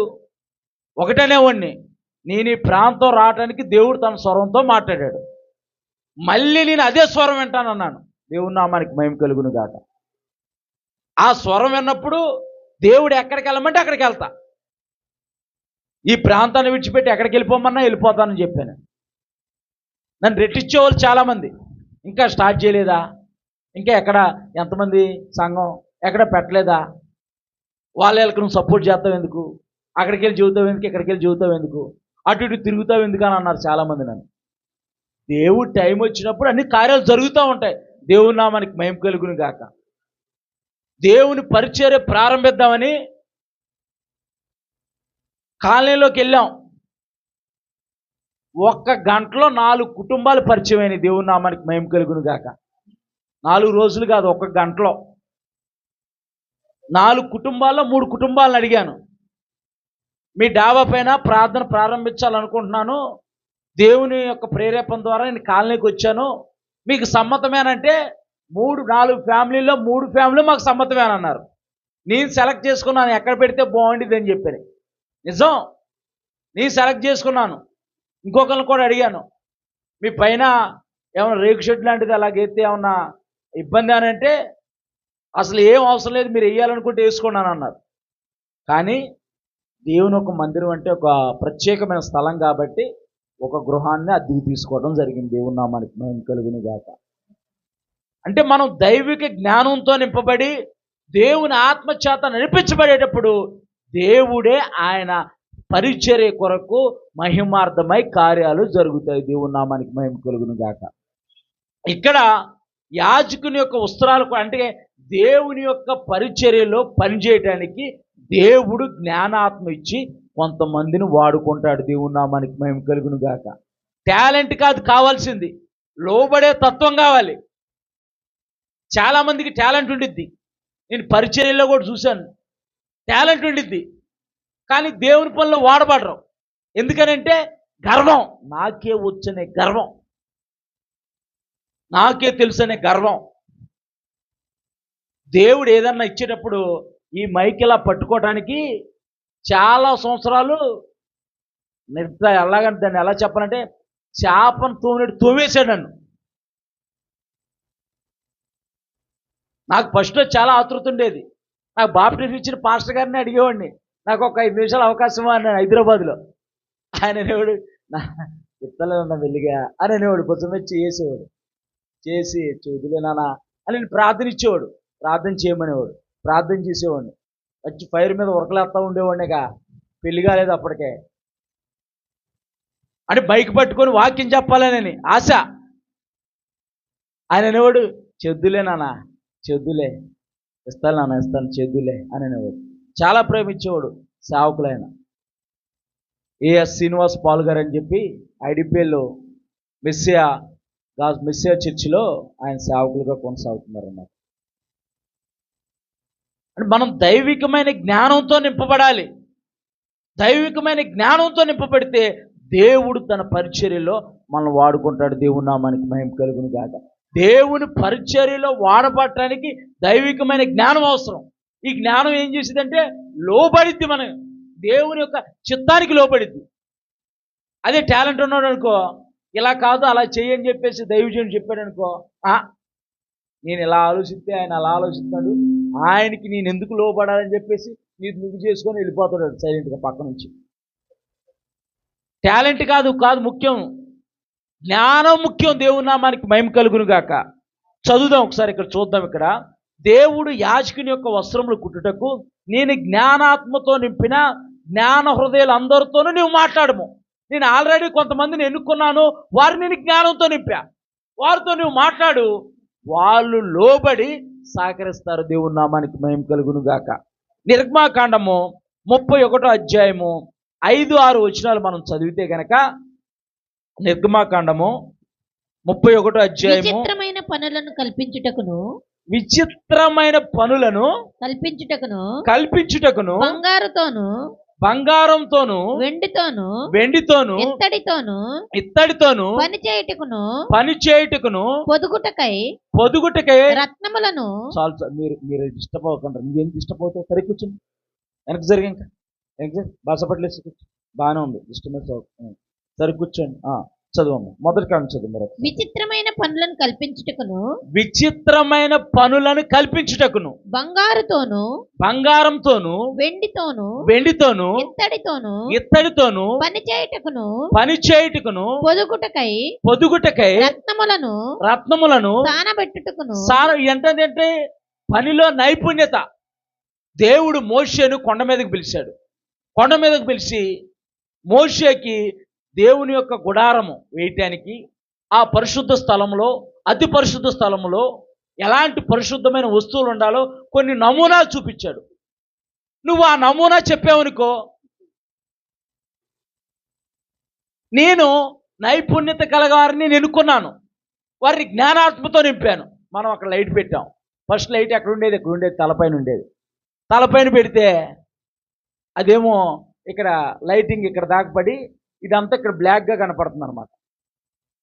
ఒకటనేవాడిని. నేను ఈ ప్రాంతం రావడానికి దేవుడు తన స్వరంతో మాట్లాడాడు. మళ్ళీ నేను అదే స్వరం వింటానన్నాను. దేవుని నామానికి మహిమ కలుగును గాక. ఆ స్వరం విన్నప్పుడు దేవుడు ఎక్కడికి వెళ్ళమంటే అక్కడికి వెళ్తా. ఈ ప్రాంతాన్ని విడిచిపెట్టి ఎక్కడికి వెళ్ళిపోమన్నా వెళ్ళిపోతానని చెప్పాను. నన్ను రెట్టించేవాళ్ళు చాలామంది, ఇంకా స్టార్ట్ చేయలేదా, ఇంకా ఎక్కడ ఎంతమంది సంఘం ఎక్కడ పెట్టలేదా, వాళ్ళకి నువ్వు సపోర్ట్ చేస్తావు ఎందుకు, అక్కడికి వెళ్ళి చెబుతావు ఎందుకు, ఇక్కడికి వెళ్ళి చెబుతావు ఎందుకు, అటు ఇటు తిరుగుతావు ఎందుకు అని అన్నారు చాలామంది నన్ను. దేవుడు టైం వచ్చినప్పుడు అన్ని కార్యాలు జరుగుతూ ఉంటాయి. దేవుని నామానికి మహిమ కలుగును గాక. దేవుని పరిచర్య ప్రారంభిద్దామని కాలనీలోకి వెళ్ళాం. 1 గంటలో 4 కుటుంబాలు పరిచయం అయినాయి. దేవుని నామానికి మహిమ కలుగును గాక. 4 రోజులు కాదు, 1 గంటలో 4 కుటుంబాల్లో 3 కుటుంబాలను అడిగాను, మీ డాబా పైన ప్రార్థన ప్రారంభించాలనుకుంటున్నాను, దేవుని యొక్క ప్రేరేపణ ద్వారా నేను కాలనీకి వచ్చాను, మీకు సమ్మతమేనంటే 3-4 ఫ్యామిలీలో 3 ఫ్యామిలీ మాకు సమ్మతమేనన్నారు. నేను సెలెక్ట్ చేసుకున్నాను ఎక్కడ పెడితే బాగుండేది అని చెప్పాను. నిజం, నేను సెలెక్ట్ చేసుకున్నాను. ఇంకొకరిని కూడా అడిగాను, మీ పైన ఏమైనా రేకు షెడ్ లాంటిది అలాగైతే ఏమన్నా ఇబ్బంది అని అంటే, అసలు ఏం అవసరం లేదు, మీరు వేయాలనుకుంటే వేసుకున్నాను అన్నారు. కానీ దేవుని ఒక మందిరం అంటే ఒక ప్రత్యేకమైన స్థలం కాబట్టి ఒక గృహాన్ని అద్దెకు తీసుకోవడం జరిగింది. దేవుని నామానికి మహిమ కలుగును గాక. అంటే మనం దైవిక జ్ఞానంతో నింపబడి దేవుని ఆత్మచేత నడిపించబడేటప్పుడు దేవుడే ఆయన పరిచర్య కొరకు మహిమార్థమై కార్యాలు జరుగుతాయి. దేవుని నామానికి మహిమ కలుగును గాక. ఇక్కడ యాజకుని యొక్క వస్త్రాలు అంటే దేవుని యొక్క పరిచర్యలో పనిచేయడానికి దేవుడు జ్ఞానాత్మ ఇచ్చి కొంతమందిని వాడుకుంటాడు. దేవుని నామానికి మహిమ కలుగును గాక. టాలెంట్ కాదు కావాల్సింది, లోబడే తత్వం కావాలి. చాలామందికి టాలెంట్ ఉండిద్ది. నేను పరిచర్యలో కూడా చూశాను, టాలెంట్ ఉండిద్ది, కానీ దేవుని పనిలో వాడబడరు. ఎందుకనంటే గర్వం, నాకే వచ్చనే గర్వం, నాకే తెలుసు అనే గర్వం. దేవుడు ఏదన్నా ఇచ్చేటప్పుడు ఈ మైక్ ఇలా పట్టుకోవడానికి చాలా సంవత్సరాలు ఎలాగంటే దాన్ని ఎలా చెప్పాలంటే చేపను తోమినట్టు తోమేశాడు నన్ను. నాకు ఫస్ట్లో చాలా ఆతృత ఉండేది. నాకు బాప్టిజం ఇచ్చిన పాస్టర్ గారిని అడిగేవాడిని, నాకు ఒక 5 నిమిషాలు అవకాశం అన్నాడు హైదరాబాద్లో. ఆయన అనేవాడు, నా ఇత్తలే ఉన్న వెలిగా అని అనేవాడు. కొంచెం వచ్చి చేసేవాడు, చేసి చదువులేనా అని నేను ప్రార్థన ఇచ్చేవాడు, ప్రార్థన చేయమనేవాడు, ప్రార్థన చేసేవాడిని. వచ్చి ఫైర్ మీద ఉరకలేస్తా ఉండేవాడినిగా. పెళ్లి కాలేదు అప్పటికే. అంటే బైక్ పట్టుకొని వాక్యం చెప్పాలని ఆశ. ఆయన అనేవాడు, చెద్దులే నాన్న, చెద్దులే, ఇస్తాను నాన్న, ఇస్తాను, చెద్దులే అని అనేవాడు. చాలా ప్రేమించేవాడు సేవకులైన ఏఎస్ శ్రీనివాస్ పాల్ గారు అని చెప్పి ఐడిపిఎల్లో మెస్సియా చర్చిలో ఆయన సేవకులుగా కొనసాగుతున్నారన్నమాట. అంటే మనం దైవికమైన జ్ఞానంతో నింపబడాలి. దైవికమైన జ్ఞానంతో నింపబడితే దేవుడు తన పరిచర్యలో మనం వాడుకుంటాడు. దేవుని నామానికి మహిమ కలుగును గాక. దేవుని పరిచర్యలో వాడబడటానికి దైవికమైన జ్ఞానం అవసరం. ఈ జ్ఞానం ఏం చేసిందంటే లోబడిద్ది, మన దేవుని యొక్క చిత్తానికి లోబడిద్ది. అదే టాలెంట్ ఉన్నాడు అనుకో, ఇలా కాదు అలా చెయ్యని చెప్పేసి దైవజనుడు చెప్పాడు అనుకో, నేను ఇలా ఆలోచిస్తే ఆయన అలా ఆలోచిస్తాడు, ఆయనకి నేను ఎందుకు లోబడాలని చెప్పేసి నువ్వు చేసుకొని వెళ్ళిపోతాడు సైలెంట్గా పక్క నుంచి. టాలెంట్ కాదు ముఖ్యం, జ్ఞానం ముఖ్యం. దేవుని నామానికి మహిమ కలుగును గాక. చదువుదాం ఒకసారి, ఇక్కడ చూద్దాం. ఇక్కడ దేవుడు యాజకుని యొక్క వస్త్రములు కుట్టుటకు నేను జ్ఞానాత్మతో నింపిన జ్ఞాన హృదయాలు అందరితోనూ నువ్వు మాట్లాడము. నేను ఆల్రెడీ కొంతమందిని ఎన్నుకున్నాను, వారిని నేను జ్ఞానంతో నింపా, వారితో నువ్వు మాట్లాడు, వాళ్ళు లోబడి సహకరిస్తారు. దేవుని నామానికి మహిమ కలుగును గాక. నిర్గమాకాండము 31వ అధ్యాయము 5-6 వచనాలు మనం చదివితే గనక, నిర్గమాకాండము 31వ అధ్యాయము, విచిత్రమైన పనులను కల్పించుటకును బంగారంతోను వెండితోను ఇత్తడితోను పని చేయుటకును పొదుగుటకై రత్నములను. చాలు, మీరు డిస్టర్బ్ అవ్వకుండా. నువ్వేం డిస్టర్బ్ అవుతావు? సరే కూర్చొని వెనక్కి జరిగి, ఇంకా బాసపట్లేసి కూర్చో. బాగానే ఉంది, డిస్టర్బెన్స్ అవుతుంది. సరే కూర్చోండి. చదువు, మొదటి కాండం చదువు. విచిత్రమైన పనులను కల్పించుటకును బంగారంతోను వెండితోను ఇత్తడితోను పని చేయుటకును పొదుగుటకై రత్నములను సానబెట్టుటకును. ఏంటంటే పనిలో నైపుణ్యత. దేవుడు మోషేను కొండ మీదకి పిలిచాడు. కొండ మీదకి పిలిచి మోషేకి దేవుని యొక్క గుడారము వేయటానికి ఆ పరిశుద్ధ స్థలంలో, అతి పరిశుద్ధ స్థలంలో ఎలాంటి పరిశుద్ధమైన వస్తువులు ఉండాలో కొన్ని నమూనాలు చూపించాడు. నువ్వు ఆ నమూనా చెప్పావనుకో, నేను నైపుణ్యత కలగారిని నేను ఎన్నుకున్నాను, వారిని జ్ఞానాత్మతో నింపాను. మనం అక్కడ లైట్ పెట్టాం. ఫస్ట్ లైట్ ఎక్కడ ఉండేది? ఇక్కడ ఉండేది, తలపైన ఉండేది. తలపైన పెడితే అదేమో ఇక్కడ లైటింగ్ ఇక్కడ దాకపడి ఇదంతా ఇక్కడ బ్లాక్గా కనపడుతుంది అనమాట.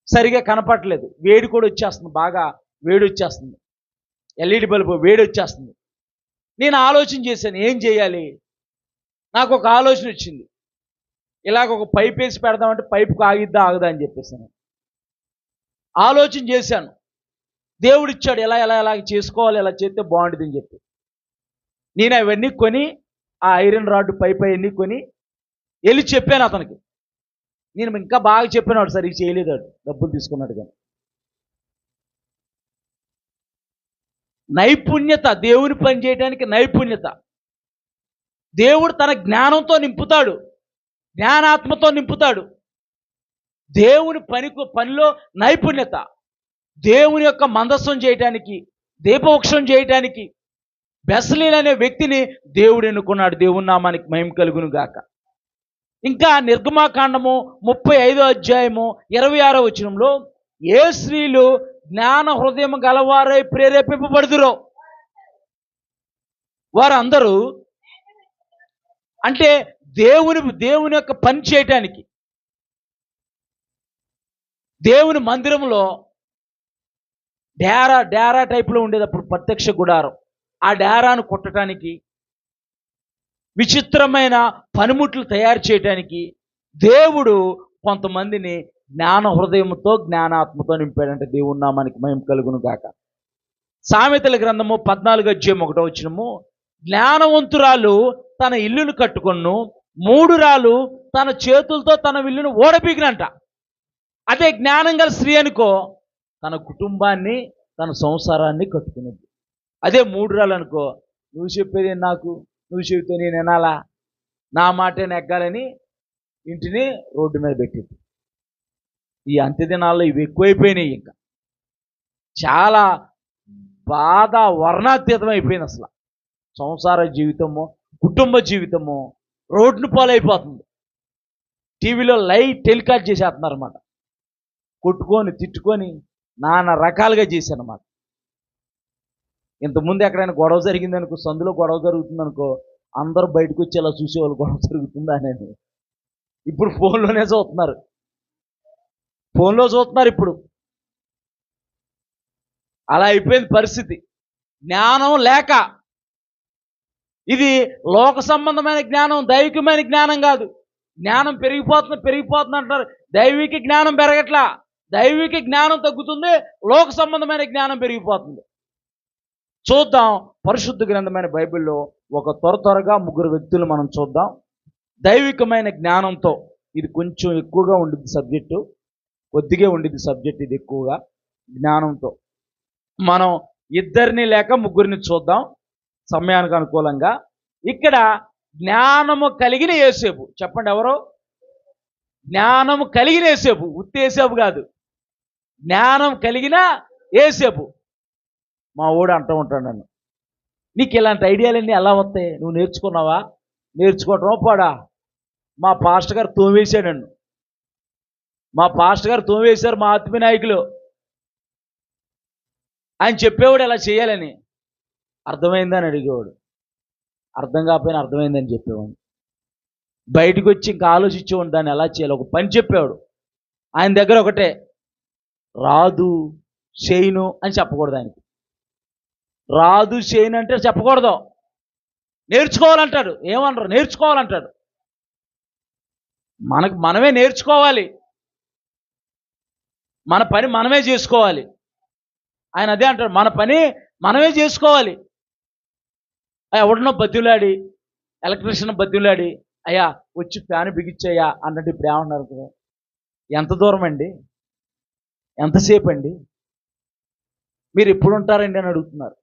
సరిగా కనపడలేదు, వేడి కూడా వచ్చేస్తుంది, బాగా వేడి వచ్చేస్తుంది, ఎల్ఈడి బల్బు వేడి వచ్చేస్తుంది. నేను ఆలోచన చేశాను, ఏం చేయాలి? నాకు ఒక ఆలోచన వచ్చింది. ఇలాగ ఒక పైప్ వేసి పెడదామంటే పైపుకు ఆగిద్దా ఆగదా అని చెప్పేసాను. ఆలోచన చేశాను, దేవుడు ఇచ్చాడు, ఎలా చేసుకోవాలి, ఎలా చేస్తే బాగుంటుంది అని చెప్పి నేను అవన్నీ కొని, ఆ ఐరన్ రాడ్ పైప్ అవన్నీ కొని వెళ్ళి చెప్పాను అతనికి. నేను ఇంకా బాగా చెప్పినాడు, సరే చేయలేదు, డబ్బులు తీసుకున్నాడు. కానీ నైపుణ్యత, దేవుని పని చేయడానికి నైపుణ్యత. దేవుడు తన జ్ఞానంతో నింపుతాడు, జ్ఞానాత్మతో నింపుతాడు. దేవుని పనిలో నైపుణ్యత. దేవుని యొక్క మందస్సం చేయటానికి, దీపవృక్షం చేయటానికి బెసలీల్ అనే వ్యక్తిని దేవుడు ఎన్నుకున్నాడు. దేవుని నామానికి మహిమ కలుగును గాక. ఇంకా నిర్గమాకాండము 35వ అధ్యాయము 26వ వచనంలో ఏ స్త్రీలు జ్ఞాన హృదయం గలవారై ప్రేరేపింపబడుదురో వారందరూ, అంటే దేవుని యొక్క పని చేయటానికి దేవుని మందిరంలో డేరా టైప్లో ఉండేది అప్పుడు ప్రత్యక్ష గుడారం. ఆ డేరాను కొట్టడానికి, విచిత్రమైన పనిముట్లు తయారు చేయడానికి దేవుడు కొంతమందిని జ్ఞాన హృదయంతో జ్ఞానాత్మతో నింపాడంటే దేవుని నామానికి మహిమ కలుగును గాక. సామెతల గ్రంథము 14:1 జ్ఞానవంతురాలు తన ఇల్లును కట్టుకొను, మూఢురాలు తన చేతులతో తన ఇల్లును ఓడబీగినంట. అదే జ్ఞానం గల స్త్రీ అనుకో, తన కుటుంబాన్ని తన సంసారాన్ని కట్టుకునేది. అదే మూఢురాలు అనుకో, నువ్వు చెప్పేది నాకు, నువ్వు చెబితే నేను వినాలా, నా మాటే నెగ్గాలని ఇంటిని రోడ్డు మీద పెట్టింది. ఈ అంత్యదినాల్లో ఇవి ఎక్కువైపోయినాయి. ఇంకా చాలా బాధ వర్ణాతీతం అయిపోయింది. అసలు సంసార జీవితము, కుటుంబ జీవితము రోడ్డును పాలైపోతుంది. టీవీలో లైవ్ టెలికాస్ట్ చేసేస్తున్నారు అన్నమాట. కొట్టుకొని తిట్టుకొని నానా రకాలుగా చేశానమాట. ఇంతకుముందు ఎక్కడైనా గొడవ జరిగిందనుకో, సందులో గొడవ జరుగుతుందనుకో, అందరూ బయటకు వచ్చేలా చూసేవాళ్ళు గొడవ జరుగుతుందా అనేది. ఇప్పుడు ఫోన్లోనే చూస్తున్నారు, ఫోన్లో చూస్తున్నారు ఇప్పుడు. అలా అయిపోయింది పరిస్థితి. జ్ఞానం లేక, ఇది లోక సంబంధమైన జ్ఞానం, దైవికమైన జ్ఞానం కాదు. జ్ఞానం పెరిగిపోతుంది అంటారు, దైవిక జ్ఞానం పెరగట్లా. దైవిక జ్ఞానం తగ్గుతుంది, లోక సంబంధమైన జ్ఞానం పెరిగిపోతుంది. చూద్దాం పరిశుద్ధ గ్రంథమైన బైబిల్లో ఒక త్వరగా 3 వ్యక్తులు మనం చూద్దాం. దైవికమైన జ్ఞానంతో, ఇది కొంచెం ఎక్కువగా ఉండిద్ది సబ్జెక్టు, కొద్దిగా ఉండిద్ది సబ్జెక్ట్ ఇది ఎక్కువగా. జ్ఞానంతో మనం 2 లేక 3 చూద్దాం సమయానికి అనుకూలంగా. ఇక్కడ జ్ఞానము కలిగిన యోసేపు, చెప్పండి ఎవరు? జ్ఞానము కలిగిన యోసేపు, ఉత్తి యోసేపు కాదు, జ్ఞానం కలిగిన యోసేపు. మా ఊడు అంటూ ఉంటాడు నన్ను, నీకు ఇలాంటి ఐడియాలన్నీ ఎలా వస్తాయి, నువ్వు నేర్చుకున్నావా? నేర్చుకోవటమో పాడా? మా పాస్టర్ గారు తోమేశాడు నన్ను, మా పాస్టర్ గారు తోమేశారు, మా ఆత్మీయ నాయకులు. ఆయన చెప్పేవాడు ఎలా చేయాలని. అర్థమైందని అడిగేవాడు, అర్థం కాకపోయినా అర్థమైందని చెప్పేవాడు. బయటకు వచ్చి ఇంకా ఆలోచించేవాడు దాన్ని ఎలా చేయాలి. ఒక పని చెప్పేవాడు, ఆయన దగ్గర ఒకటే, రాదు చేయను అని చెప్పకూడదు ఆయనకి. రాదు చేయను అంటే చెప్పకూడదు, నేర్చుకోవాలంటాడు. ఏమన్నారు? నేర్చుకోవాలంటాడు. మనమే నేర్చుకోవాలి, మన పని మనమే చేసుకోవాలి. ఆయన అదే అంటాడు, మన పని మనమే చేసుకోవాలి. ఎవడనో బతిలాడి, ఎలక్ట్రీషియన్ బతిలాడి, అయ్యా వచ్చి ఫ్యాన్ బిగించయ్యా అన్నట్టు ఇప్పుడు ఏమన్నారు కదా, ఎంత దూరం అండి, ఎంతసేపు అండి, మీరు ఎప్పుడు ఉంటారండి అని అడుగుతున్నారు.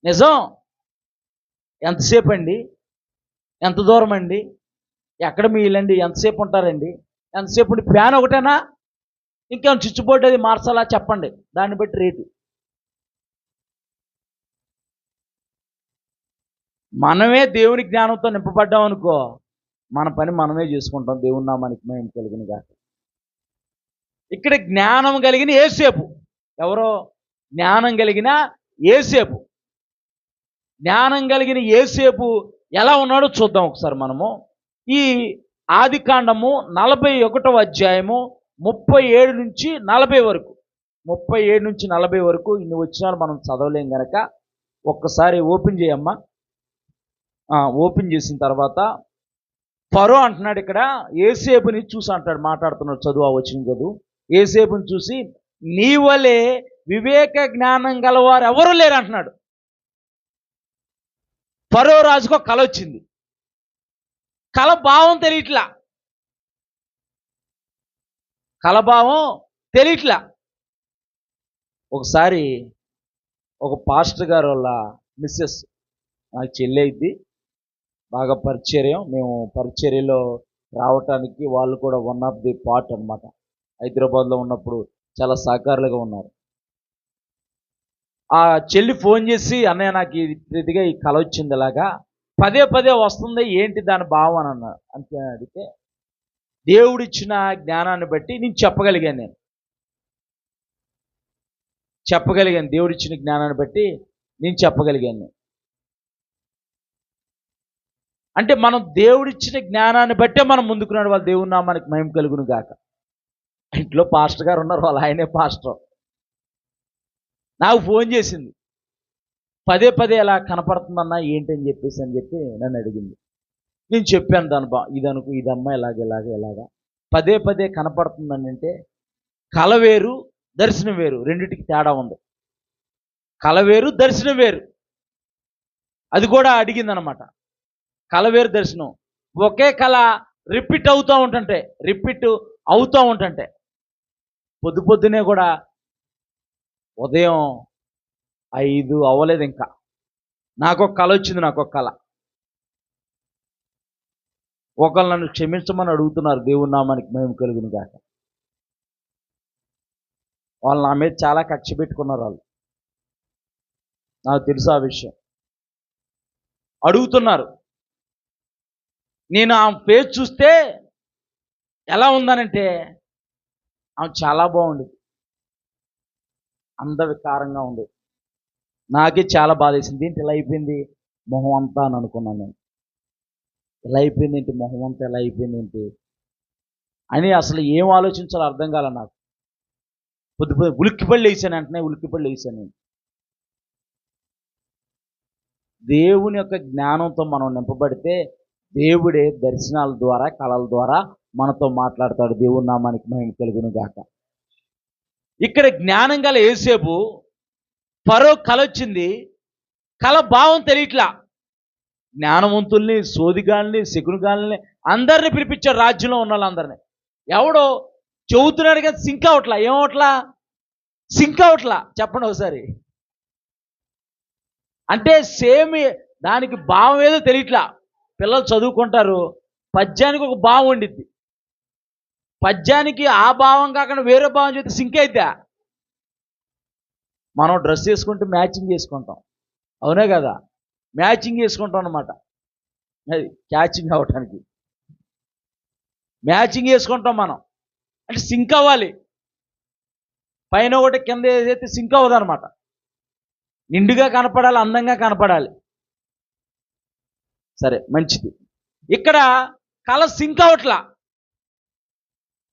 నిజం, ఎంతసేపు అండి, ఎంత దూరం అండి, ఎక్కడ మీ ఇల్లండి, ఎంతసేపు ఉంటారండి, ఎంతసేపు ఉండి ఫ్యాన్ ఒకటేనా, ఇంకేమైనా చుచ్చుబోర్డు అది మార్చాలా చెప్పండి, దాన్ని బట్టి రేటు. మనమే దేవుని జ్ఞానంతో నింపబడ్డాం అనుకో, మన పని మనమే చేసుకుంటాం. దేవుని నామానికి మహిమ కలుగును గాక. ఇక్కడ జ్ఞానం కలిగిన యోసేపు ఎవరో? జ్ఞానం కలిగిన యోసేపు. జ్ఞానం కలిగిన యోసేపు ఎలా ఉన్నాడో చూద్దాం ఒకసారి మనము. ఈ ఆదికాండము 41వ అధ్యాయము 37 నుంచి 40 వరకు, 37 నుంచి 40 వరకు ఇన్ని వచ్చినాలు మనం చదవలేం గనక ఒక్కసారి ఓపెన్ చేయమ్మా. ఓపెన్ చేసిన తర్వాత ఫరో అంటున్నాడు, ఇక్కడ యోసేపుని చూసి అంటాడు, మాట్లాడుతున్నాడు, చదువు వచ్చిన చదువు. యోసేపుని చూసి, నీ వలే వివేక జ్ఞానం గలవారు ఎవరు లేరు అంటున్నాడు. ఫరో రాజుకు కళ వచ్చింది, కళ భావం తెలియట్లా, కళ భావం తెలియట్లా. ఒకసారి ఒక పాస్టర్ గారు వాళ్ళ మిస్సెస్, నాకు చెల్లి అయింది, బాగా పరిచర్యం, మేము పరిచర్యలో రావటానికి వాళ్ళు కూడా వన్ ఆఫ్ ది పార్ట్ అనమాట. హైదరాబాద్లో ఉన్నప్పుడు చాలా సహకారులుగా ఉన్నారు. ఆ చెల్లి ఫోన్ చేసి, అన్నయ్య నాకు ఇదిగా ఈ కళ వచ్చింది, ఇలాగా పదే వస్తుంది, ఏంటి దాని భావం అని అన్నారు. అంతే అడిగితే దేవుడిచ్చిన జ్ఞానాన్ని బట్టి నేను చెప్పగలిగాను. నేను చెప్పగలిగాను. దేవుడిచ్చిన జ్ఞానాన్ని బట్టి నేను చెప్పగలిగాను. అంటే మనం దేవుడిచ్చిన జ్ఞానాన్ని బట్టే మనం ముందుకు నడవాలి. దేవుని నామానికి మహిమ కలుగును గాక. ఇంట్లో పాస్టర్ గారు ఉన్నారు, వాళ్ళ ఆయనే పాస్టర్. నాకు ఫోన్ చేసింది, పదే పదే ఎలా కనపడుతుందన్నా ఏంటని చెప్పి నన్ను అడిగింది. నేను చెప్పాను దాని ఇదనుకో, ఇదమ్మా ఇలాగా పదే పదే కనపడుతుందని. అంటే కల వేరు, దర్శనం వేరు, రెండింటికి తేడా ఉంది. కల వేరు, దర్శనం వేరు. అది కూడా అడిగిందనమాట. కల వేరు, దర్శనం. ఒకే కళ రిపీట్ అవుతూ ఉంటుంటే పొద్దునే కూడా ఉదయం 5 అవ్వలేదు ఇంకా, నాకొక కళ వచ్చింది. ఒకళ్ళు నన్ను క్షమించమని అడుగుతున్నారు. దేవుని నామానికి మహిమ కలుగును గాక. వాళ్ళు నా మీద చాలా కక్ష పెట్టుకున్నారు. వాళ్ళు, నాకు తెలుసు ఆ విషయం. అడుగుతున్నారు. నేను ఆమె ఫేస్ చూస్తే ఎలా ఉందనంటే, ఆమె చాలా బాగుండేది, అందవికారంగా ఉంది. నాకే చాలా బాధ వేసింది. ఏంటి ఇలా అయిపోయింది మొహం అంతా అని అనుకున్నాను నేను. ఇలా అయిపోయింది ఏంటి మొహం అంతా, ఎలా అయిపోయింది ఏంటి అని అసలు ఏం ఆలోచించాలో అర్థం కాలే నాకు. పొద్దు ఉలిక్కిపడి లేచాను, వెంటనే ఉలిక్కిపడి లేచాను నేను. దేవుని యొక్క జ్ఞానంతో మనం నింపబడితే దేవుడే దర్శనాల ద్వారా, కళల ద్వారా మనతో మాట్లాడతాడు. దేవుని నామానికి మహిమ కలుగును గాక. ఇక్కడ జ్ఞానం గల యోసేపు, ఫరో కళ వచ్చింది, కళ భావం తెలియట్లా. జ్ఞానవంతుల్ని, సోదిగాల్ని, శకునుగాల్ని అందరిని పిలిపించాడు. రాజ్యంలో ఉన్న వాళ్ళందరినీ. ఎవడో చెబుతున్నాడు కానీ సింక్ అవట్లా. సింక్ అవట్లా. చెప్పండి ఒకసారి. అంటే సేమ్ దానికి భావం ఏదో తెలియట్లా. పిల్లలు చదువుకుంటారు, పద్యానికి ఒక భావం ఉండిద్ది, పద్యానికి ఆ భావం కాకుండా వేరే భావం చేస్తే సింక్ అయిద్దా? మనం డ్రెస్ వేసుకుంటే మ్యాచింగ్ చేసుకుంటాం, అవునే కదా? మ్యాచింగ్ చేసుకుంటాం అన్నమాట. అది క్యాచింగ్ అవటానికి మ్యాచింగ్ చేసుకుంటాం మనం. అంటే సింక్ అవ్వాలి. పైన ఒకటి కింద ఏదైతే సింక్ అవ్వదు అనమాట. నిండుగా కనపడాలి, అందంగా కనపడాలి. సరే, మంచిది. ఇక్కడ కళ సింక్ అవట్లా.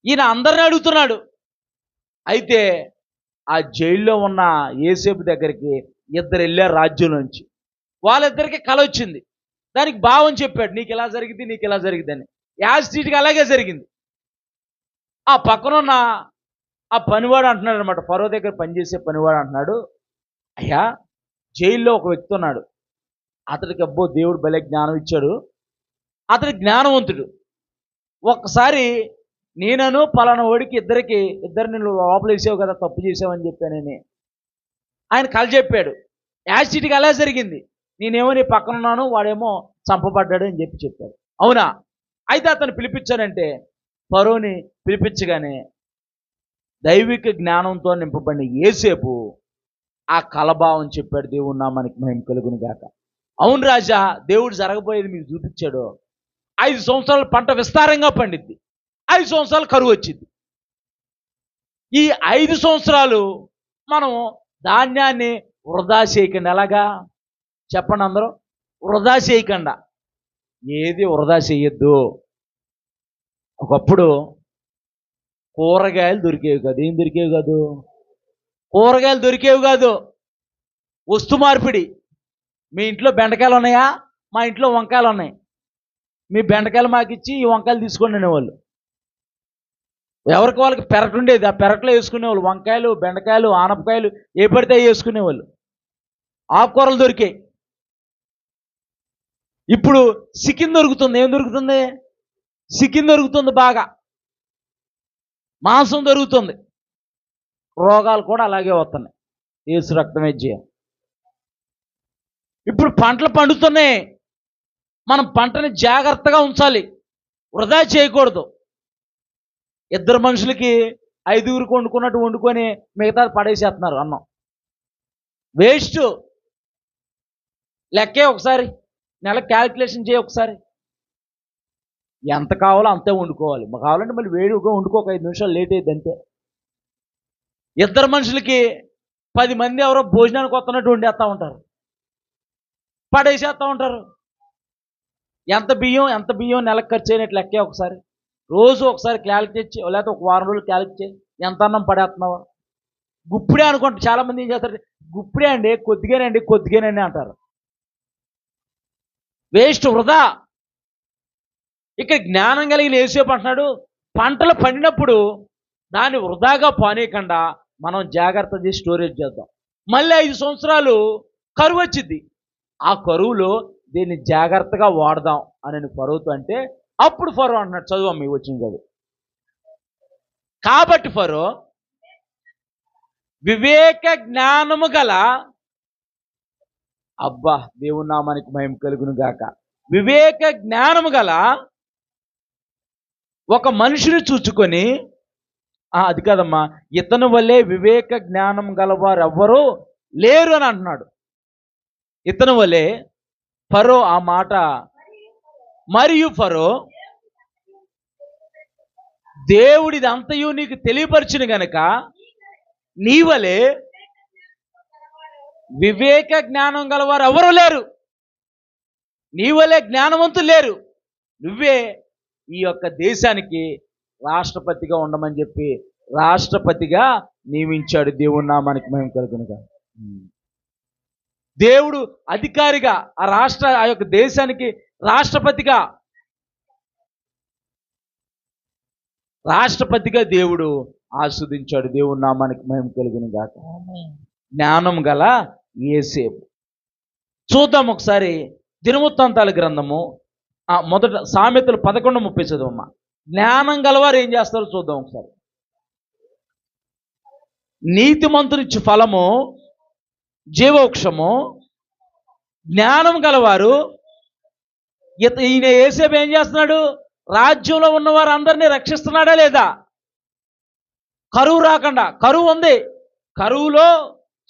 ఈయన అందరిని అడుగుతున్నాడు. అయితే ఆ జైల్లో ఉన్న యోసేపు దగ్గరికి ఇద్దరు వెళ్ళారు రాజ్యం నుంచి. వాళ్ళిద్దరికి కళ వచ్చింది. దానికి భావం చెప్పాడు, నీకు ఇలా జరిగింది అని. యాజిటీగా అలాగే జరిగింది. ఆ పక్కనున్న ఆ పనివాడు అంటున్నాడు అనమాట, ఫరో దగ్గర పనిచేసే పనివాడు అంటున్నాడు, అయ్యా జైల్లో ఒక వ్యక్తి ఉన్నాడు, అతడికి అబ్బో దేవుడు భలే జ్ఞానం ఇచ్చాడు, అతడి జ్ఞానవంతుడు. ఒక్కసారి నేనను పలానా వాడికి ఇద్దరిని లోపల వేసావు కదా, తప్పు చేసావని చెప్పానని ఆయన కళ చెప్పాడు. యాజిటీగా అలా జరిగింది. నేనేమో నీ పక్కన ఉన్నాను, వాడేమో చంపబడ్డాడు అని చెప్పాడు. అవునా? అయితే అతను పిలిపించాడంటే ఫరోని పిలిపించగానే దైవిక జ్ఞానంతో నింపబడిన యోసేపు ఆ కలభావం చెప్పాడు. దేవుని నామానికి మహిమ కలుగును గాక. అవును రాజా, దేవుడు జరగబోయేది మీకు చూపించాడు. 5 సంవత్సరాలు పంట విస్తారంగా పండిద్ది, 5 సంవత్సరాలు కరువు వచ్చింది. ఈ 5 సంవత్సరాలు మనం ధాన్యాన్ని వృధా చేయకుండా. ఎలాగా చెప్పండి అందరూ? వృధా చేయకుండా. ఏది వృధా చేయొద్దు. ఒకప్పుడు కూరగాయలు దొరికేవి కాదు. ఏం దొరికేవి కాదు? కూరగాయలు దొరికేవి కాదు. వస్తు మార్పిడి. మీ ఇంట్లో బెండకాయలు ఉన్నాయా? మా ఇంట్లో వంకాయలు ఉన్నాయి. మీ బెండకాయలు మాకు ఇచ్చి ఈ వంకాయలు తీసుకోండి అనేవాళ్ళు. ఎవరికి వాళ్ళకి పెరట్ ఉండేది, ఆ పెరట్లో వేసుకునేవాళ్ళు. వంకాయలు, బెండకాయలు, ఆనపకాయలు ఏ పడితే వేసుకునేవాళ్ళు. ఆకుకూరలు దొరికాయి. ఇప్పుడు చికెన్ దొరుకుతుంది. ఏం దొరుకుతుంది? చికెన్ దొరుకుతుంది బాగా, మాంసం దొరుకుతుంది. రోగాలు కూడా అలాగే వస్తున్నాయి. యేసు రక్తమే జయం. ఇప్పుడు పంటలు పండుతున్నాయి. మనం పంటని జాగ్రత్తగా ఉంచాలి, వృధా చేయకూడదు. 2 మనుషులకి 5 వండుకున్నట్టు వండుకొని మిగతా పడేసేస్తున్నారు అన్నం. వేస్ట్. లెక్కే ఒకసారి, నెల క్యాల్కులేషన్ చేయ ఒకసారి. ఎంత కావాలో అంతే వండుకోవాలి. కావాలంటే మళ్ళీ వేడిగా వండుకోక 5 నిమిషాలు లేట్ అయ్యింది అంతే. 2 మనుషులకి 10 మంది ఎవరో భోజనానికి వస్తున్నట్టు వండేస్తూ ఉంటారు, పడేసేస్తూ ఉంటారు. ఎంత బియ్యం నెలకు ఖర్చు అయినట్టు లెక్కే ఒకసారి, రోజు ఒకసారి క్యాలిక్యులేట్ చేయి, లేకపోతే ఒక వారం రోజులు క్యాలిక్యులేట్ చేయి, ఎంత అన్నం పడేస్తున్నావా. గుప్పిడే అనుకుంటే చాలామంది ఏం చేస్తారు, గుప్పిడే అండి కొద్దిగానండి అంటారు. వేస్ట్, వృధా. ఇక్కడ జ్ఞానం కలిగిన యేసేపు అంటున్నాడు, పంటలు పండినప్పుడు దాన్ని వృధాగా పానీయకుండా మనం జాగ్రత్త చేసి స్టోరేజ్ చేద్దాం. మళ్ళీ 5 సంవత్సరాలు కరువు వచ్చింది, ఆ కరువులో దీన్ని జాగ్రత్తగా వాడదాం అని ఫరోతో అంటే, అప్పుడు ఫరో అంటున్నాడు, చదువు వచ్చింది కాదు. కాబట్టి ఫరో వివేక జ్ఞానము గల, అబ్బా దేవుని నామానికి మహిమ కలుగును గాక, వివేక జ్ఞానము గల ఒక మనిషిని చూచుకొని, అది కాదమ్మా, ఇతని వల్లే వివేక జ్ఞానం గలవారు ఎవ్వరూ లేరు అని అంటున్నాడు. ఇతని వల్లే ఫరో ఆ మాట, మరియు ఫరో దేవుడిది అంతయు నీకు తెలియపరిచిన గనక నీ వలే వివేక జ్ఞానం గలవారు ఎవరు లేరు, నీ వలే జ్ఞానవంతులు లేరు, నువ్వే ఈ యొక్క దేశానికి రాష్ట్రపతిగా ఉండమని చెప్పి రాష్ట్రపతిగా నియమించాడు. దేవుని నామానికి మహిమ కలుగునుగా. దేవుడు అధికారిగా ఆ యొక్క దేశానికి రాష్ట్రపతిగా దేవుడు ఆస్వాదించాడు. దేవుని నామానికి మహిమ కలుగునుగా. జ్ఞానం గల యేసేపు. చూద్దాం ఒకసారి దినవృత్తాంతాల గ్రంథము మొదట సామెతలు 11:30 చదువమ్మా. జ్ఞానం గలవారు ఏం చేస్తారో చూద్దాం ఒకసారి. నీతిమంతునిచ్చు ఫలము జీవవృక్షము, జ్ఞానం గలవారు. ఈయన యేసేపు ఏం చేస్తున్నాడు, రాజ్యంలో ఉన్నవారు అందరినీ రక్షిస్తున్నాడా లేదా? కరువు రాకుండా, కరువు ఉంది, కరువులో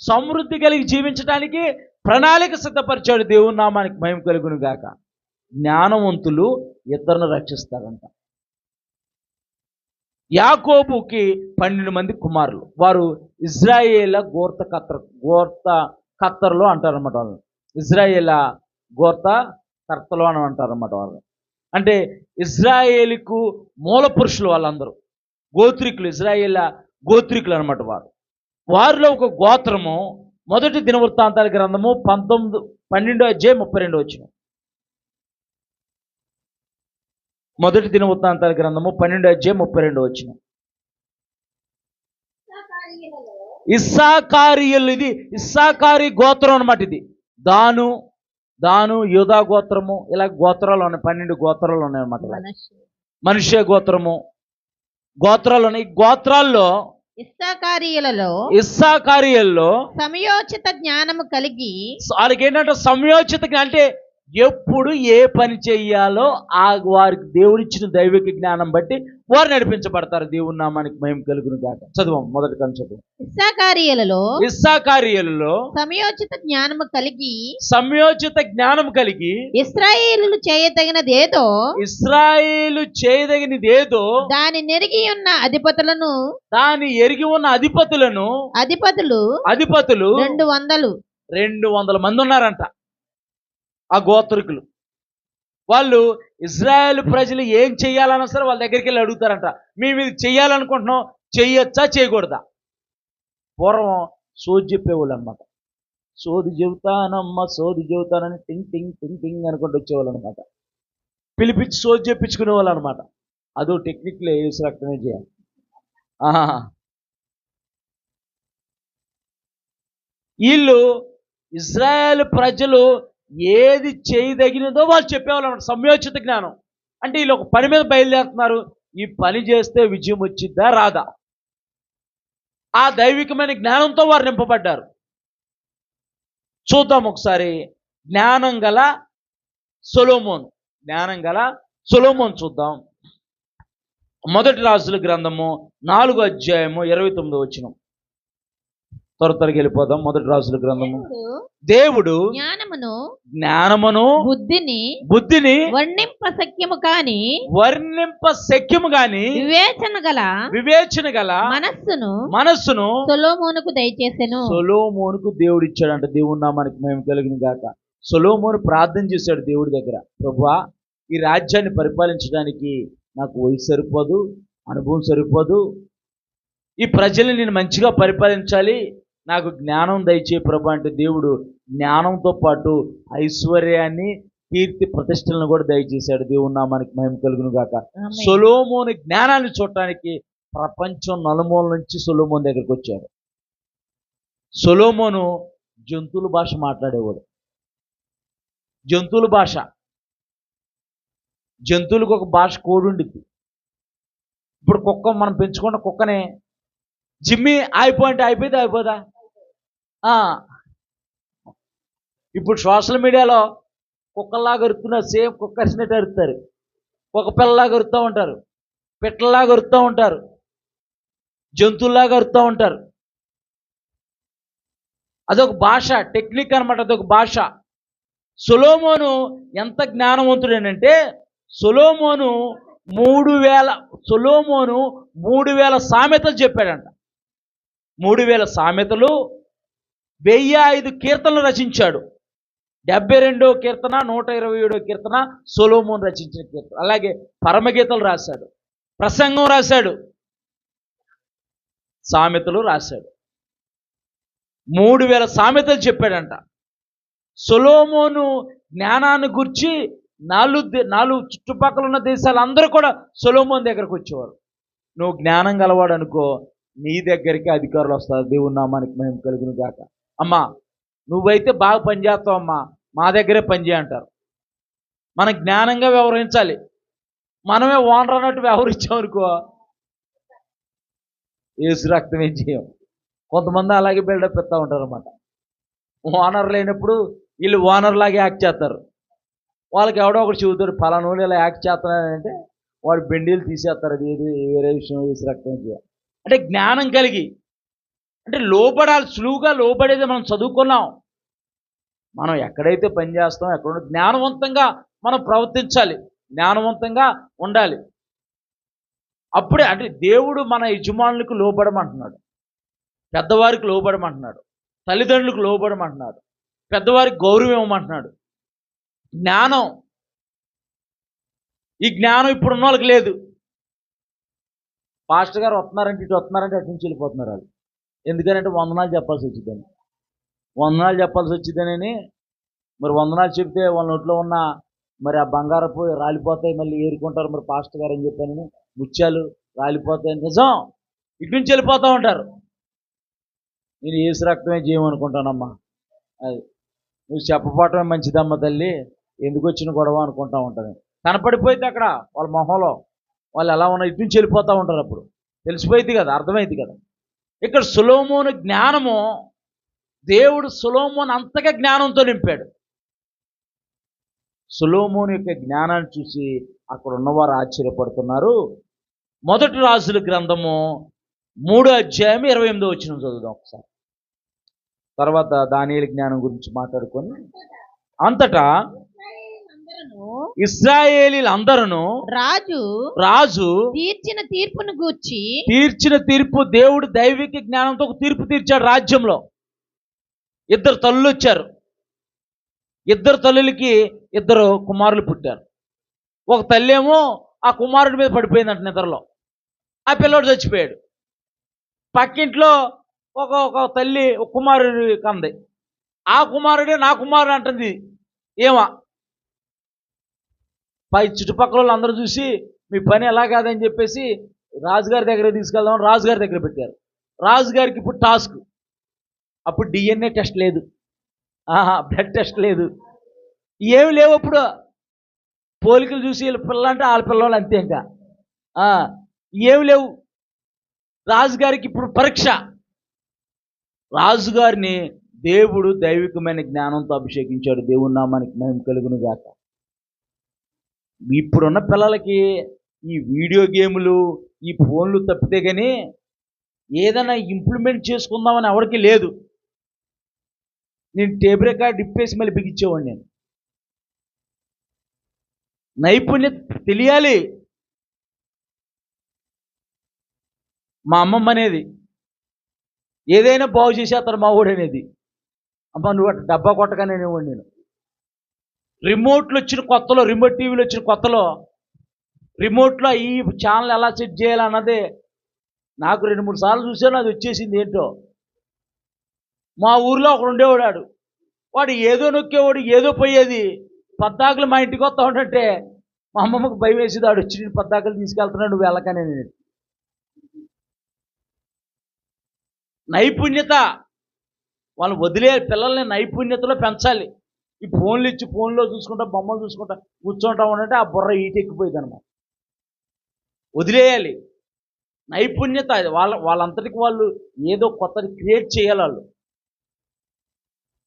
సమృద్ధి కలిగి జీవించడానికి ప్రణాళిక సిద్ధపరిచాడు. దేవుని నామానికి మహిమ కలుగును గాక. జ్ఞానవంతులు ఇద్దరిని రక్షిస్తారంట. యాకోబుకి 12 మంది కుమారులు, వారు ఇజ్రాయేల గోత్ర కర్తలు అంటారన్నమాట. వాళ్ళు ఇజ్రాయేల గోత్ర కర్తలు అని అంటారన్నమాట. వాళ్ళు అంటే ఇజ్రాయేలుకు మూల పురుషులు, వాళ్ళందరూ గోత్రికులు, ఇజ్రాయేల గోత్రికులు అనమాట. వారిలో ఒక గోత్రము. మొదటి దినవృత్తాంతాల గ్రంథము 12:32. మొదటి దినవృత్తాంతాల గ్రంథము 12:32. ఇస్సాకారీయులు, ఇది ఇస్సాకారీ గోత్రం అనమాట. ఇది దాను యూదా గోత్రము, ఇలా గోత్రాలు ఉన్నాయి, 12 గోత్రాలు ఉన్నాయి అన్నమాట. మనుష్య గోత్రము, గోత్రాలు ఉన్నాయి. గోత్రాల్లో ఇస్సాకారీయులలో సమయోచిత జ్ఞానము కలిగి, వాళ్ళకి ఏంటంటే సమయోచిత జ్ఞానం, అంటే ఎప్పుడు ఏ పని చెయ్యాలో వారికి దేవుడిచ్చిన దైవిక జ్ఞానం బట్టి వారు నడిపించబడతారు. దేవుని నామానికి మహిమ కలుగును గాక. చదువు మొదటి కను చదువు. ఇస్సాకారీయులలో సమయోచిత జ్ఞానము కలిగి ఇశ్రాయేలు చేయదగినదేదో దాని ఎరిగి ఉన్న అధిపతులు 200 మంది ఉన్నారంట. ఆ గోత్రికులు వాళ్ళు ఇజ్రాయేల్ ప్రజలు ఏం చెయ్యాలన్నా సరే వాళ్ళ దగ్గరికి వెళ్ళి అడుగుతారంట, మేము ఇది చెయ్యాలనుకుంటున్నాం, చెయ్యొచ్చా చేయకూడదా? పూర్వం సోది చెప్పేవాళ్ళు అనమాట. సోది చెబుతానని టింగ్ టింగ్ టింగ్ టింగ్ అనుకుంటూ వచ్చేవాళ్ళు అనమాట. పిలిపించి సోది చెప్పించుకునే వాళ్ళు అనమాట. అదో టెక్నిక్లే వేసి రక్తమే చేయాలి. వీళ్ళు ఇజ్రాయేల్ ప్రజలు ఏది చేయదగినదో వాళ్ళు చెప్పేవాళ్ళు అన్నమాట. సమయోచిత జ్ఞానం అంటే వీళ్ళు ఒక పని మీద బయలుదేరుతున్నారు, ఈ పని చేస్తే విజయం వచ్చిద్దా రాదా, ఆ దైవికమైన జ్ఞానంతో వారు నింపబడ్డారు. చూద్దాం ఒకసారి జ్ఞానం గల సొలొమోను చూద్దాం. మొదటి రాజుల గ్రంథము 4వ అధ్యాయము 29వ వచనం. త్వరగా వెళ్ళిపోదాం. మొదటి రాజుల గ్రంథము. దేవుడు దేవుడు జ్ఞానమును బుద్ధిని వర్ణింప శక్యము గాని వివేచన గల మనస్సును సొలొమోనుకు దయచేసెను. సొలొమోనుకు దేవుడు ఇచ్చాడంట. దేవుని నామానికి మహిమ కలుగును గాక. సొలొమోను ప్రార్థన చేశాడు దేవుడి దగ్గర, ప్రభువా ఈ రాజ్యాన్ని పరిపాలించడానికి నాకు వయసు సరిపోదు, అనుభవం సరిపోదు, ఈ ప్రజల్ని నేను మంచిగా పరిపాలించాలి, నాకు జ్ఞానం దయచే ప్రభు అంటే దేవుడు జ్ఞానంతో పాటు ఐశ్వర్యాన్ని, కీర్తి ప్రతిష్టలను కూడా దయచేశాడు. దేవుని నామానికి మహిమ కలుగును గాక. ఆమేన్. సొలొమోను జ్ఞానాన్ని చూడటానికి ప్రపంచం నలుమూల నుంచి సొలొమోను దగ్గరికి వచ్చారు. సొలొమోను జంతువుల భాష మాట్లాడేవాడు. జంతువుల భాష, జంతువులకు ఒక భాష కోడ్ ఉండిద్ది. ఇప్పుడు కుక్క మనం పెంచుకున్న కుక్కనే జిమ్మి అయిపోయింటే అయిపోయింది, అయిపోదా? ఇప్పుడు సోషల్ మీడియాలో కుక్కల్లాగా అరుతున్నారు, సేమ్ కుక్క అరిచినట్టు అరుతారు, కుక్క పిల్లలాగా అరుతూ ఉంటారు, పిట్టల్లాగా అరుతూ ఉంటారు, జంతువుల్లాగా అరుతూ ఉంటారు. అదొక భాష, టెక్నిక్ అనమాట, అదొక భాష. సొలొమోను ఎంత జ్ఞానవంతుడేనంటే సొలొమోను 3000 సామెతలు చెప్పాడంట. 3000 సామెతలు, 1005 కీర్తనలు రచించాడు. 72వ కీర్తన, 127వ కీర్తన సొలొమోను రచించిన కీర్తన. అలాగే పరమగీతలు రాశాడు, ప్రసంగం రాశాడు, సామెతలు రాశాడు. 3000 సామెతలు చెప్పాడంట. సొలొమోను జ్ఞానాన్ని గురించి నాలుగు చుట్టుపక్కల ఉన్న దేశాలందరూ కూడా సొలొమోను దగ్గరకు వచ్చేవారు. నువ్వు జ్ఞానం గలవాడు అనుకో, నీ దగ్గరికి అధికారులు వస్తారు. దేవుని నామానికి మహిమ కలుగును గాక. అమ్మా నువ్వైతే బాగా పనిచేస్తావు అమ్మా, మా దగ్గరే పనిచేయ అంటారు. మనం జ్ఞానంగా వ్యవహరించాలి. మనమే ఓనర్ అన్నట్టు వ్యవహరించామనుకో, ఏసు రక్తం ఏం చేయం. కొంతమంది అలాగే బిల్డప్ ఇస్తూ ఉంటారు అన్నమాట. ఓనర్ లేనప్పుడు వీళ్ళు ఓనర్ లాగా యాక్ట్ చేస్తారు. వాళ్ళకి ఎవడో ఒకటి చెబుతాడు, పలానా వాళ్ళు ఇలా యాక్ట్ చేస్తున్నాడంటే వాడు బెండీలు తీసేస్తారు. అది ఏది వేరే విషయం, ఏసు రక్తం చేయాలి అంటే జ్ఞానం కలిగి, అంటే లోబడాలి. సులువుగా లోబడేది మనం చదువుకున్నాం. మనం ఎక్కడైతే పని చేస్తాం, ఎక్కడ జ్ఞానవంతంగా మనం ప్రవర్తించాలి, జ్ఞానవంతంగా ఉండాలి. అప్పుడే అంటే దేవుడు మన యజమానులకు లోబడమంటున్నాడు, పెద్దవారికి లోబడమంటున్నాడు, తల్లిదండ్రులకు లోబడమంటున్నాడు, పెద్దవారికి గౌరవం ఇవ్వమంటున్నాడు. జ్ఞానం, ఈ జ్ఞానం ఇప్పుడున్న వాళ్ళకి లేదు. పాస్టర్ గారు వస్తున్నారంటే ఇటు వస్తున్నారంటే అటు నుంచి వెళ్ళిపోతున్నారు వాళ్ళు. ఎందుకంటే వందనాలు చెప్పాల్సి వచ్చిందని, వందనాలు చెప్పాల్సి వచ్చిందని. మరి వందనాలు చెప్తే వాళ్ళ నోట్లో ఉన్న మరి ఆ బంగారపు రాలిపోతాయి, మళ్ళీ ఏరుకుంటారు. మరి పాస్టర్ గారు అని చెప్పానని ముత్యాలు రాలిపోతాయి. నిజం, ఇటు నుంచి వెళ్ళిపోతూ ఉంటారు. నేను ఏసు రక్తమే చేయమనుకుంటానమ్మా, అది నువ్వు చెప్పపోవటమే మంచిదమ్మ తల్లి, ఎందుకు వచ్చిన గొడవ అనుకుంటా ఉంటాను. కనపడిపోయింది అక్కడ వాళ్ళ మొహంలో, వాళ్ళు ఎలా ఉన్నా ఇటు నుంచి వెళ్ళిపోతూ ఉంటారు. అప్పుడు తెలిసిపోయింది కదా, అర్థమైంది కదా. ఇక్కడ సొలొమోను జ్ఞానము, దేవుడు సొలొమోను అంతగా జ్ఞానంతో నింపాడు. సొలొమోను యొక్క జ్ఞానాన్ని చూసి అక్కడ ఉన్నవారు ఆశ్చర్యపడుతున్నారు. మొదటి రాజుల గ్రంథము 3:28 చదువుదాం ఒకసారి. తర్వాత దానియేలు జ్ఞానం గురించి మాట్లాడుకొని, అంతటా ఇశ్రాయేలీలందరూ రాజు తీర్చిన తీర్పును గూర్చి, తీర్చిన తీర్పు, దేవుడు దైవిక జ్ఞానంతో ఒక తీర్పు తీర్చాడు రాజ్యంలో. 2 తల్లులు వచ్చారు. 2 తల్లులకి 2 కుమారులు పుట్టారు. ఒక తల్లి ఏమో ఆ కుమారుడి మీద పడిపోయిందంట నిద్రలో, ఆ పిల్లోడు చచ్చిపోయాడు. పక్కింట్లో ఒక తల్లి ఒక కుమారుడు కంది, ఆ కుమారుడే నా కుమారుడు అంటుంది. ఏమా పై చుట్టుపక్కల వాళ్ళు అందరూ చూసి మీ పని ఎలా కాదని చెప్పేసి రాజుగారి దగ్గర తీసుకెళ్దాం, రాజుగారి దగ్గర పెట్టారు. రాజుగారికి ఇప్పుడు టాస్క్, అప్పుడు DNA టెస్ట్ లేదు, బ్లడ్ టెస్ట్ లేదు, ఏమి లేవు. అప్పుడు పోలికలు చూసి వీళ్ళ పిల్లలు అంటే వాళ్ళ పిల్లలు అంతే, ఇంకా ఏమి లేవు. రాజుగారికి ఇప్పుడు పరీక్ష. రాజుగారిని దేవుడు దైవికమైన జ్ఞానంతో అభిషేకించాడు. దేవుని నామానికి మహిమ కలుగును గాక. ఇప్పుడున్న పిల్లలకి ఈ వీడియో గేములు, ఈ ఫోన్లు తప్పితే కానీ ఏదైనా ఇంప్లిమెంట్ చేసుకుందామని ఎవరికి లేదు. నేను టేబుల్ రికార్డ్ ఇప్పేసి మళ్ళీ బిగించేవాడిని. నేను నైపుణ్యత తెలియాలి. మా అమ్మమ్మ అనేది ఏదైనా బాగు చేసేస్తాడు మా ఊడు అనేది. అమ్మ నువ్వు అట్లా డబ్బా కొట్టగానే అనేవాడు నేను. రిమోట్లు వచ్చిన కొత్తలో, రిమోట్ టీవీలు వచ్చిన కొత్తలో రిమోట్లో ఈ ఛానల్ ఎలా సెట్ చేయాలన్నదే నాకు 2-3 సార్లు చూసాను, అది వచ్చేసింది ఏంటో. మా ఊర్లో ఒకడు ఉండేవాడు, వాడు ఏదో నొక్కేవాడు, ఏదో పోయేది. పద్దాకులు మా ఇంటికి వస్తా ఉంటే మా అమ్మమ్మకు భయం వేసేది, వాడు వచ్చి నేను పద్దాకులు తీసుకెళ్తున్నాడు, నువ్వు వెళ్ళకనే. నేను నైపుణ్యత వాళ్ళు వదిలే పిల్లల్ని నైపుణ్యతలో పెంచాలి. ఈ ఫోన్లు ఇచ్చి ఫోన్లో చూసుకుంటా బొమ్మలు చూసుకుంటా కూర్చుంటా ఉంటే ఆ బుర్ర ఈటెక్కిపోయింది అనమాట. వదిలేయాలి. నైపుణ్యత వాళ్ళంతటికి వాళ్ళు ఏదో కొత్తది క్రియేట్ చేయాలి. వాళ్ళు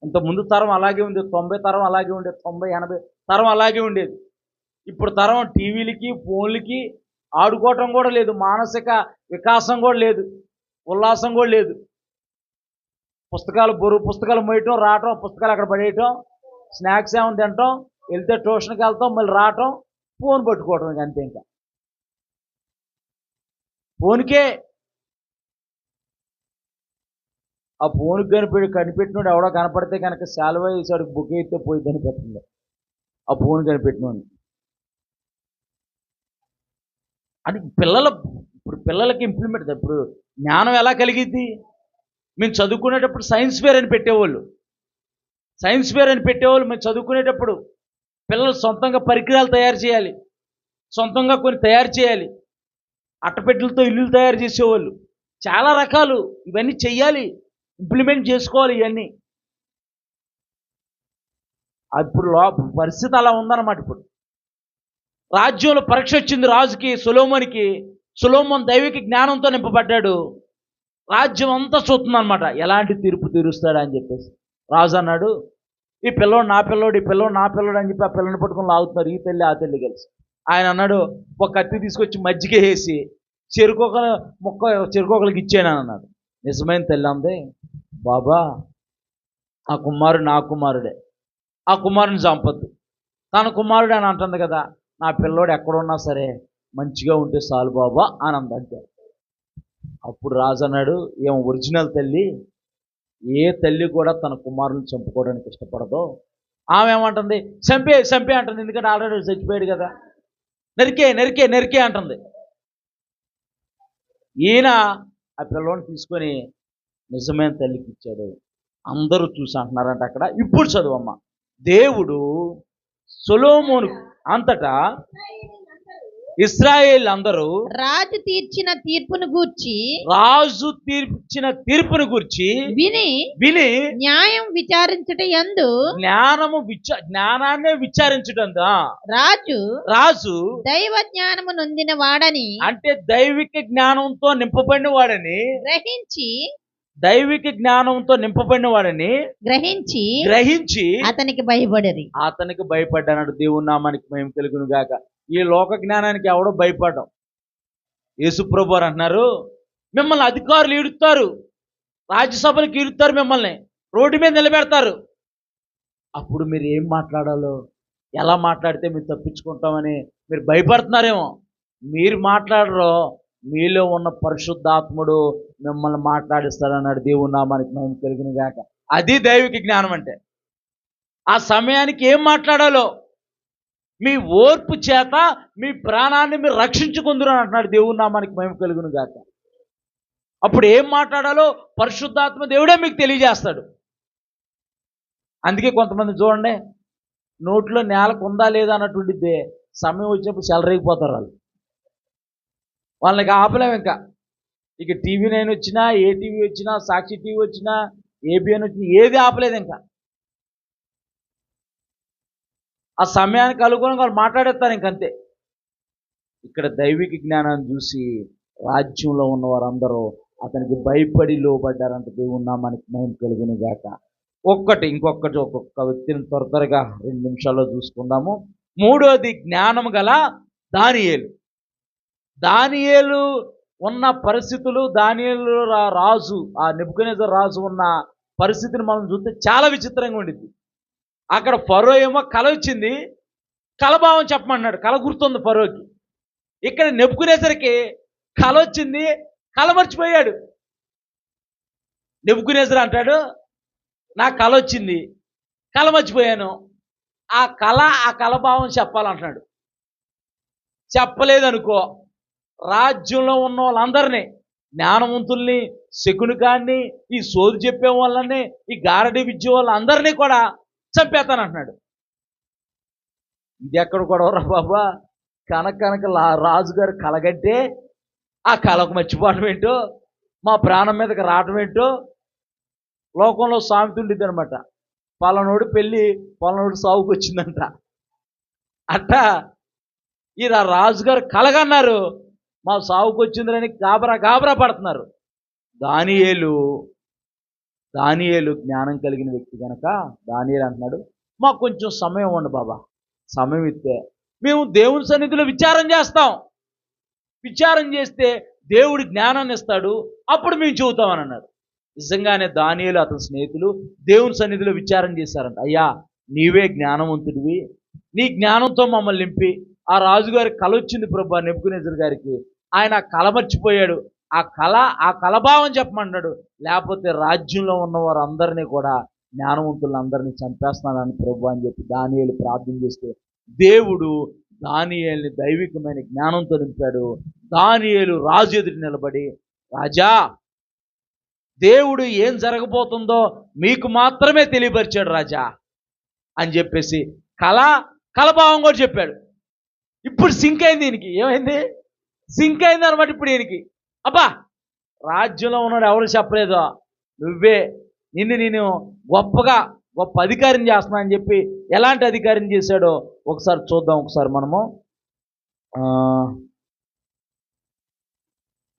ఇంతకుముందు తరం అలాగే ఉండేది, 90 తరం అలాగే ఉండేది, 90-80 తరం అలాగే ఉండేది. ఇప్పుడు తరం టీవీలకి ఫోన్లకి ఆడుకోవటం కూడా లేదు, మానసిక వికాసం కూడా లేదు, ఉల్లాసం కూడా లేదు. పుస్తకాలు మోయటం, రావటం, పుస్తకాలు అక్కడ పడేయటం, స్నాక్స్ ఏమైనా తినటం, వెళ్తే ట్యూషన్కి వెళ్తాం, మళ్ళీ రావటం, ఫోన్ పట్టుకోవటం, అంతే. ఇంకా ఫోన్కే. ఆ ఫోన్కి కనిపెట్టినోడు ఎవడో కనపడితే కనుక శాలువ వేసాడు, బుక్ అయితే పోయి కనిపెట్టింది ఆ ఫోన్ కనిపెట్టినోడు. అది ఇప్పుడు పిల్లలకి ఇంప్లిమెంట్. ఇప్పుడు జ్ఞానం ఎలా కలిగిద్ది? మేము చదువుకునేటప్పుడు సైన్స్ ఫేర్ అని పెట్టేవాళ్ళు. మేము చదువుకునేటప్పుడు పిల్లలు సొంతంగా పరికరాలు తయారు చేయాలి, సొంతంగా కొన్ని తయారు చేయాలి. అట్టపెట్టెలతో ఇల్లులు తయారు చేసేవాళ్ళు. చాలా రకాలు ఇవన్నీ చెయ్యాలి, ఇంప్లిమెంట్ చేసుకోవాలి ఇవన్నీ. ఇప్పుడు పరిస్థితి అలా ఉందన్నమాట. ఇప్పుడు రాజ్యంలో పరీక్ష వచ్చింది రాజుకి, సొలొమోను దైవిక జ్ఞానంతో నింపబడ్డాడు. రాజ్యం అంతా చూస్తుందన్నమాట, ఎలాంటి తీర్పు తీరుస్తాడా అని చెప్పేసి. రాజు అన్నాడు, ఈ పిల్లోడు నా పిల్లోడు, ఈ పిల్లోడు నా పిల్లోడు అని చెప్పి ఆ పిల్లని పట్టుకొని లాగుతున్నారు ఈ తల్లి ఆ తల్లి కలిసి. ఆయన అన్నాడు, ఒక కత్తి తీసుకొచ్చి మజ్జిగ వేసి చెరుకోకలకి ఇచ్చాను అని అన్నాడు. నిజమైన తల్లి అంది, బాబా ఆ కుమారుడు నా కుమారుడే, ఆ కుమారుని చంపొద్దు, తన కుమారుడు అని అంటుంది కదా, నా పిల్లోడు ఎక్కడున్నా సరే మంచిగా ఉంటే చాలు బాబా అని అందంటే. అప్పుడు రాజు అన్నాడు, ఏం ఒరిజినల్ తల్లి, ఏ తల్లి కూడా తన కుమారుని చంపుకోవడానికి ఇష్టపడదు. ఆమె ఏమంటుంది, చంపే అంటుంది, ఎందుకంటే ఆల్రెడీ చచ్చిపోయాడు కదా, నరికే అంటుంది. ఈయన ఆ పిల్లోని తీసుకొని నిజమైన తల్లికి ఇచ్చాడు. అందరూ చూసి అంటున్నారంట అక్కడ. ఇప్పుడు చదువమ్మ. దేవుడు సొలొమోను అంతటా ఇశ్రాయేలు అందరూ రాజు తీర్చిన తీర్పును గూర్చి విని న్యాయం విచారించుట యందు జ్ఞానాన్ని విచారించుట రాజు దైవ జ్ఞానము నొందిన వాడని, అంటే దైవిక జ్ఞానంతో నింపబడిన వాడని గ్రహించి అతనికి భయపడ్డాడు. దేవుని నామానికి మహిమ కలుగును గాక. ఈ లోక జ్ఞానానికి ఎవడో భయపడ్డం. యేసుప్రభు వారు అంటున్నారు, మిమ్మల్ని అధికారులు ఈడుతారు, రాజ్యసభలకు ఈడుతారు, మిమ్మల్ని రోడ్డు మీద నిలబెడతారు. అప్పుడు మీరు ఏం మాట్లాడాలో, ఎలా మాట్లాడితే మీరు తప్పించుకుంటామని మీరు భయపడుతున్నారేమో. మీరు మాట్లాడరో, మీలో ఉన్న పరిశుద్ధాత్ముడు మిమ్మల్ని మాట్లాడిస్తాడన్నాడు. దేవుని నామానికి మహిమ కలుగును గాక. అది దైవిక జ్ఞానం అంటే. ఆ సమయానికి ఏం మాట్లాడాలో మీ ఓర్పు చేత మీ ప్రాణాన్ని మీరు రక్షించుకుందురు అని అంటున్నాడు. దేవుని నామానికి మహిమ కలుగును గాక. అప్పుడు ఏం మాట్లాడాలో పరిశుద్ధాత్మ దేవుడే మీకు తెలియజేస్తాడు. అందుకే కొంతమంది చూడండి, నోట్లో నేలకు ఉందా లేదా అన్నటువంటిదే సమయం వచ్చినప్పుడు చెలరేగిపోతారు. వాళ్ళకి ఆపలేము. ఇంకా ఇక టీవీ 9 వచ్చినా, ఏ టీవీ వచ్చినా, సాక్షి టీవీ వచ్చినా, ఏబిఎన్ వచ్చినా ఏది ఆపలేదు. ఇంకా ఆ సమయానికి అనుగుణంగా వాళ్ళు మాట్లాడేస్తారు ఇంకంతే. ఇక్కడ దైవిక జ్ఞానాన్ని చూసి రాజ్యంలో ఉన్న వారందరూ అతనికి భయపడి లోబడ్డారంట. దేవుని నామానికి మహిమ కలుగును గాక. ఇంకొకటి ఒక్కొక్క వ్యక్తిని త్వరగా 2 నిమిషాల్లో చూసుకుందాము. మూడోది జ్ఞానం గల దానియేలు. ఉన్న పరిస్థితులు, దానియేలు రాజు, ఆ నెబుకద్నెజర్ రాజు ఉన్న పరిస్థితిని మనం చూస్తే చాలా విచిత్రంగా ఉండిద్ది. అక్కడ ఫరో ఏమో కల వచ్చింది, కలభావం చెప్పమన్నాడు, కల గుర్తుంది ఫరోకి. ఇక్కడ నెబుకద్నెజర్కి కల వచ్చింది, కల మర్చిపోయాడు. నెబుకద్నెజర్ అంటాడు, నా కల వచ్చింది, కల మర్చిపోయాను, ఆ కలభావం చెప్పాలంటున్నాడు. చెప్పలేదనుకో, రాజ్యంలో ఉన్న వాళ్ళందరినీ, జ్ఞానవంతుల్ని, శకునికాన్ని, ఈ సోది చెప్పే వాళ్ళని, ఈ గారడి విద్య వాళ్ళందరినీ కూడా చంపేస్తానంటున్నాడు. ఇది ఎక్కడ కూడా బాబా, కనక రాజుగారు కలగంటే ఆ కలకు మర్చిపోవడం ఏంటో, మా ప్రాణం మీదకి రావడం ఏంటో. లోకంలో సామెత ఉండిద్ది అనమాట, పలానోడు పెళ్ళి పలానోడు సాగుకు వచ్చిందంట. అట్టా ఈ రాజుగారు కలగన్నారు, మా సాగుకు వచ్చిందని గాబరా పడుతున్నారు. దానియేలు జ్ఞానం కలిగిన వ్యక్తి కనుక దానియేలు అంటున్నాడు, మాకు కొంచెం సమయం ఇవ్వండి బాబా, సమయం ఇస్తే మేము దేవుని సన్నిధిలో విచారం చేస్తాం, విచారం చేస్తే దేవుడి జ్ఞానాన్ని ఇస్తాడు, అప్పుడు మేము చెబుతామని అన్నాడు. నిజంగానే దానియేలు అతని స్నేహితులు దేవుని సన్నిధిలో విచారం చేశారంట. అయ్యా, నీవే జ్ఞానవంతుడివి, నీ జ్ఞానంతో మమ్మల్ని నింపి, ఆ రాజుగారి కల వచ్చింది ప్రభు నెబుకద్నెజర్ గారికి, ఆయన కల మర్చిపోయాడు, ఆ కలభావం చెప్పమన్నాడు, లేకపోతే రాజ్యంలో ఉన్న వారందరినీ కూడా, జ్ఞానవంతులందరినీ చంపేస్తున్నాడని ప్రభు అని చెప్పి దానియేలు ప్రార్థన చేస్తే దేవుడు దానియేలుని దైవికమైన జ్ఞానంతో నింపాడు. దానియేలు రాజు ఎదుటి నిలబడి, రాజా, దేవుడు ఏం జరగబోతుందో మీకు మాత్రమే తెలియపరిచాడు రాజా అని చెప్పేసి కలభావం కూడా చెప్పాడు. ఇప్పుడు సింక్ అయింది దీనికి, ఏమైంది, సింక్ అయింది అనమాట. ఇప్పుడు దీనికి అబ్బా, రాజ్యంలో ఉన్నాడు ఎవరు చెప్పలేదో, నువ్వే, నేను గొప్ప అధికారం చేస్తున్నా అని చెప్పి ఎలాంటి అధికారం చేశాడో ఒకసారి చూద్దాం. ఒకసారి మనము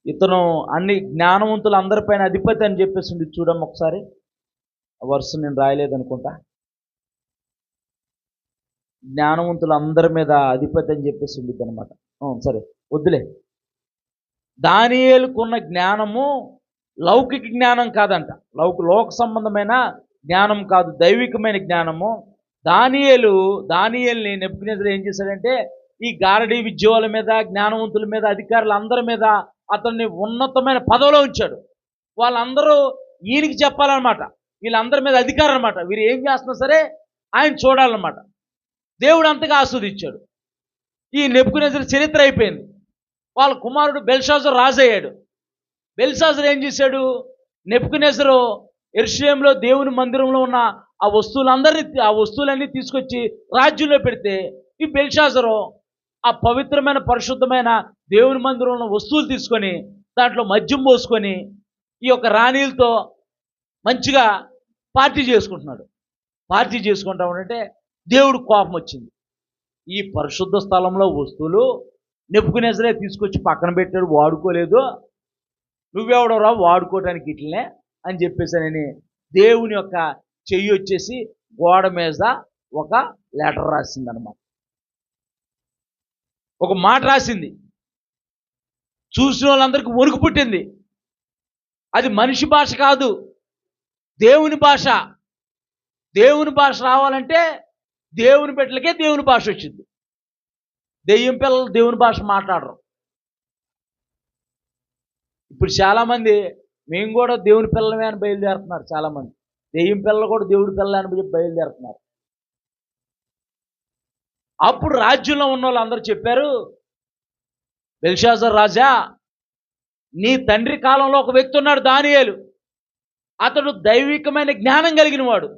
ఇతను అన్ని జ్ఞానవంతులు అందరిపైన అధిపతి అని చెప్పేసి ఉంది, చూడమ్మ ఒకసారి. వర్ష నేను రాయలేదనుకుంటా. జ్ఞానవంతులు అందరి మీద అధిపతి అని చెప్పేసి ఉంది అనమాట. సరే వద్దులే. దానియేలుకున్న జ్ఞానము లౌకిక జ్ఞానం కాదంట, లోక సంబంధమైన జ్ఞానం కాదు, దైవికమైన జ్ఞానము. దానియేలుని నెబుకద్నెజర్ ఏం చేశాడంటే, ఈ గారడీ విద్యోల మీద, జ్ఞానవంతుల మీద, అధికారులు అందరి మీద అతన్ని ఉన్నతమైన పదవిలో ఉంచాడు. వాళ్ళందరూ ఈయనకి చెప్పాలన్నమాట, వీళ్ళందరి మీద అధికారం అనమాట. వీరు ఏం చేస్తున్నా సరే ఆయన చూడాలన్నమాట. దేవుడు అంతగా ఆస్వాదించాడు. ఈ నెబుకద్నెజర్ చరిత్ర అయిపోయింది. వాళ్ళ కుమారుడు బెల్షాజర్ రాజు అయ్యాడు. బెల్షాజర్ ఏం చేశాడు, నెబుకద్నెజరు యెరూషలేములో దేవుని మందిరంలో ఉన్న ఆ వస్తువులన్నీ తీసుకొచ్చి రాజ్యంలో పెడితే, ఈ బెల్షాజరు ఆ పవిత్రమైన పరిశుద్ధమైన దేవుని మందిరంలో ఉన్న వస్తువులు తీసుకొని దాంట్లో మద్యం పోసుకొని ఈ యొక్క రాణీలతో మంచిగా పార్టీ చేసుకుంటున్నాడు. పార్టీ చేసుకుంటా ఉంటే దేవుడు కోపం వచ్చింది. ఈ పరిశుద్ధ స్థలంలో వస్తువులు నెబుకద్నెజరే తీసుకొచ్చి పక్కన పెట్టాడు, వాడుకోలేదు, నువ్వెవడరా వాడుకోవటానికి ఇట్లనే అని చెప్పేసానని దేవుని యొక్క చెయ్యి వచ్చేసి గోడ మీద ఒక లెటర్ రాసింది అనమాట. ఒక మాట రాసింది. చూసిన వాళ్ళందరికీ వణుకు పుట్టింది. అది మనిషి భాష కాదు, దేవుని భాష. దేవుని భాష రావాలంటే దేవుని బిడ్డలకే దేవుని భాష వచ్చింది. దెయ్యం పిల్లలు దేవుని భాష మాట్లాడరు. ఇప్పుడు చాలామంది మేము కూడా దేవుని పిల్లలమే అని బయలుదేరుతున్నారు. చాలామంది దెయ్యం పిల్లలు కూడా దేవుడి పిల్లలే అని బయలుదేరుతున్నారు. అప్పుడు రాజ్యంలో ఉన్న వాళ్ళు అందరూ చెప్పారు, బెల్షాజర్ రాజా, నీ తండ్రి కాలంలో ఒక వ్యక్తి ఉన్నాడు దానియేలు, అతడు దైవికమైన జ్ఞానం కలిగిన వాడు,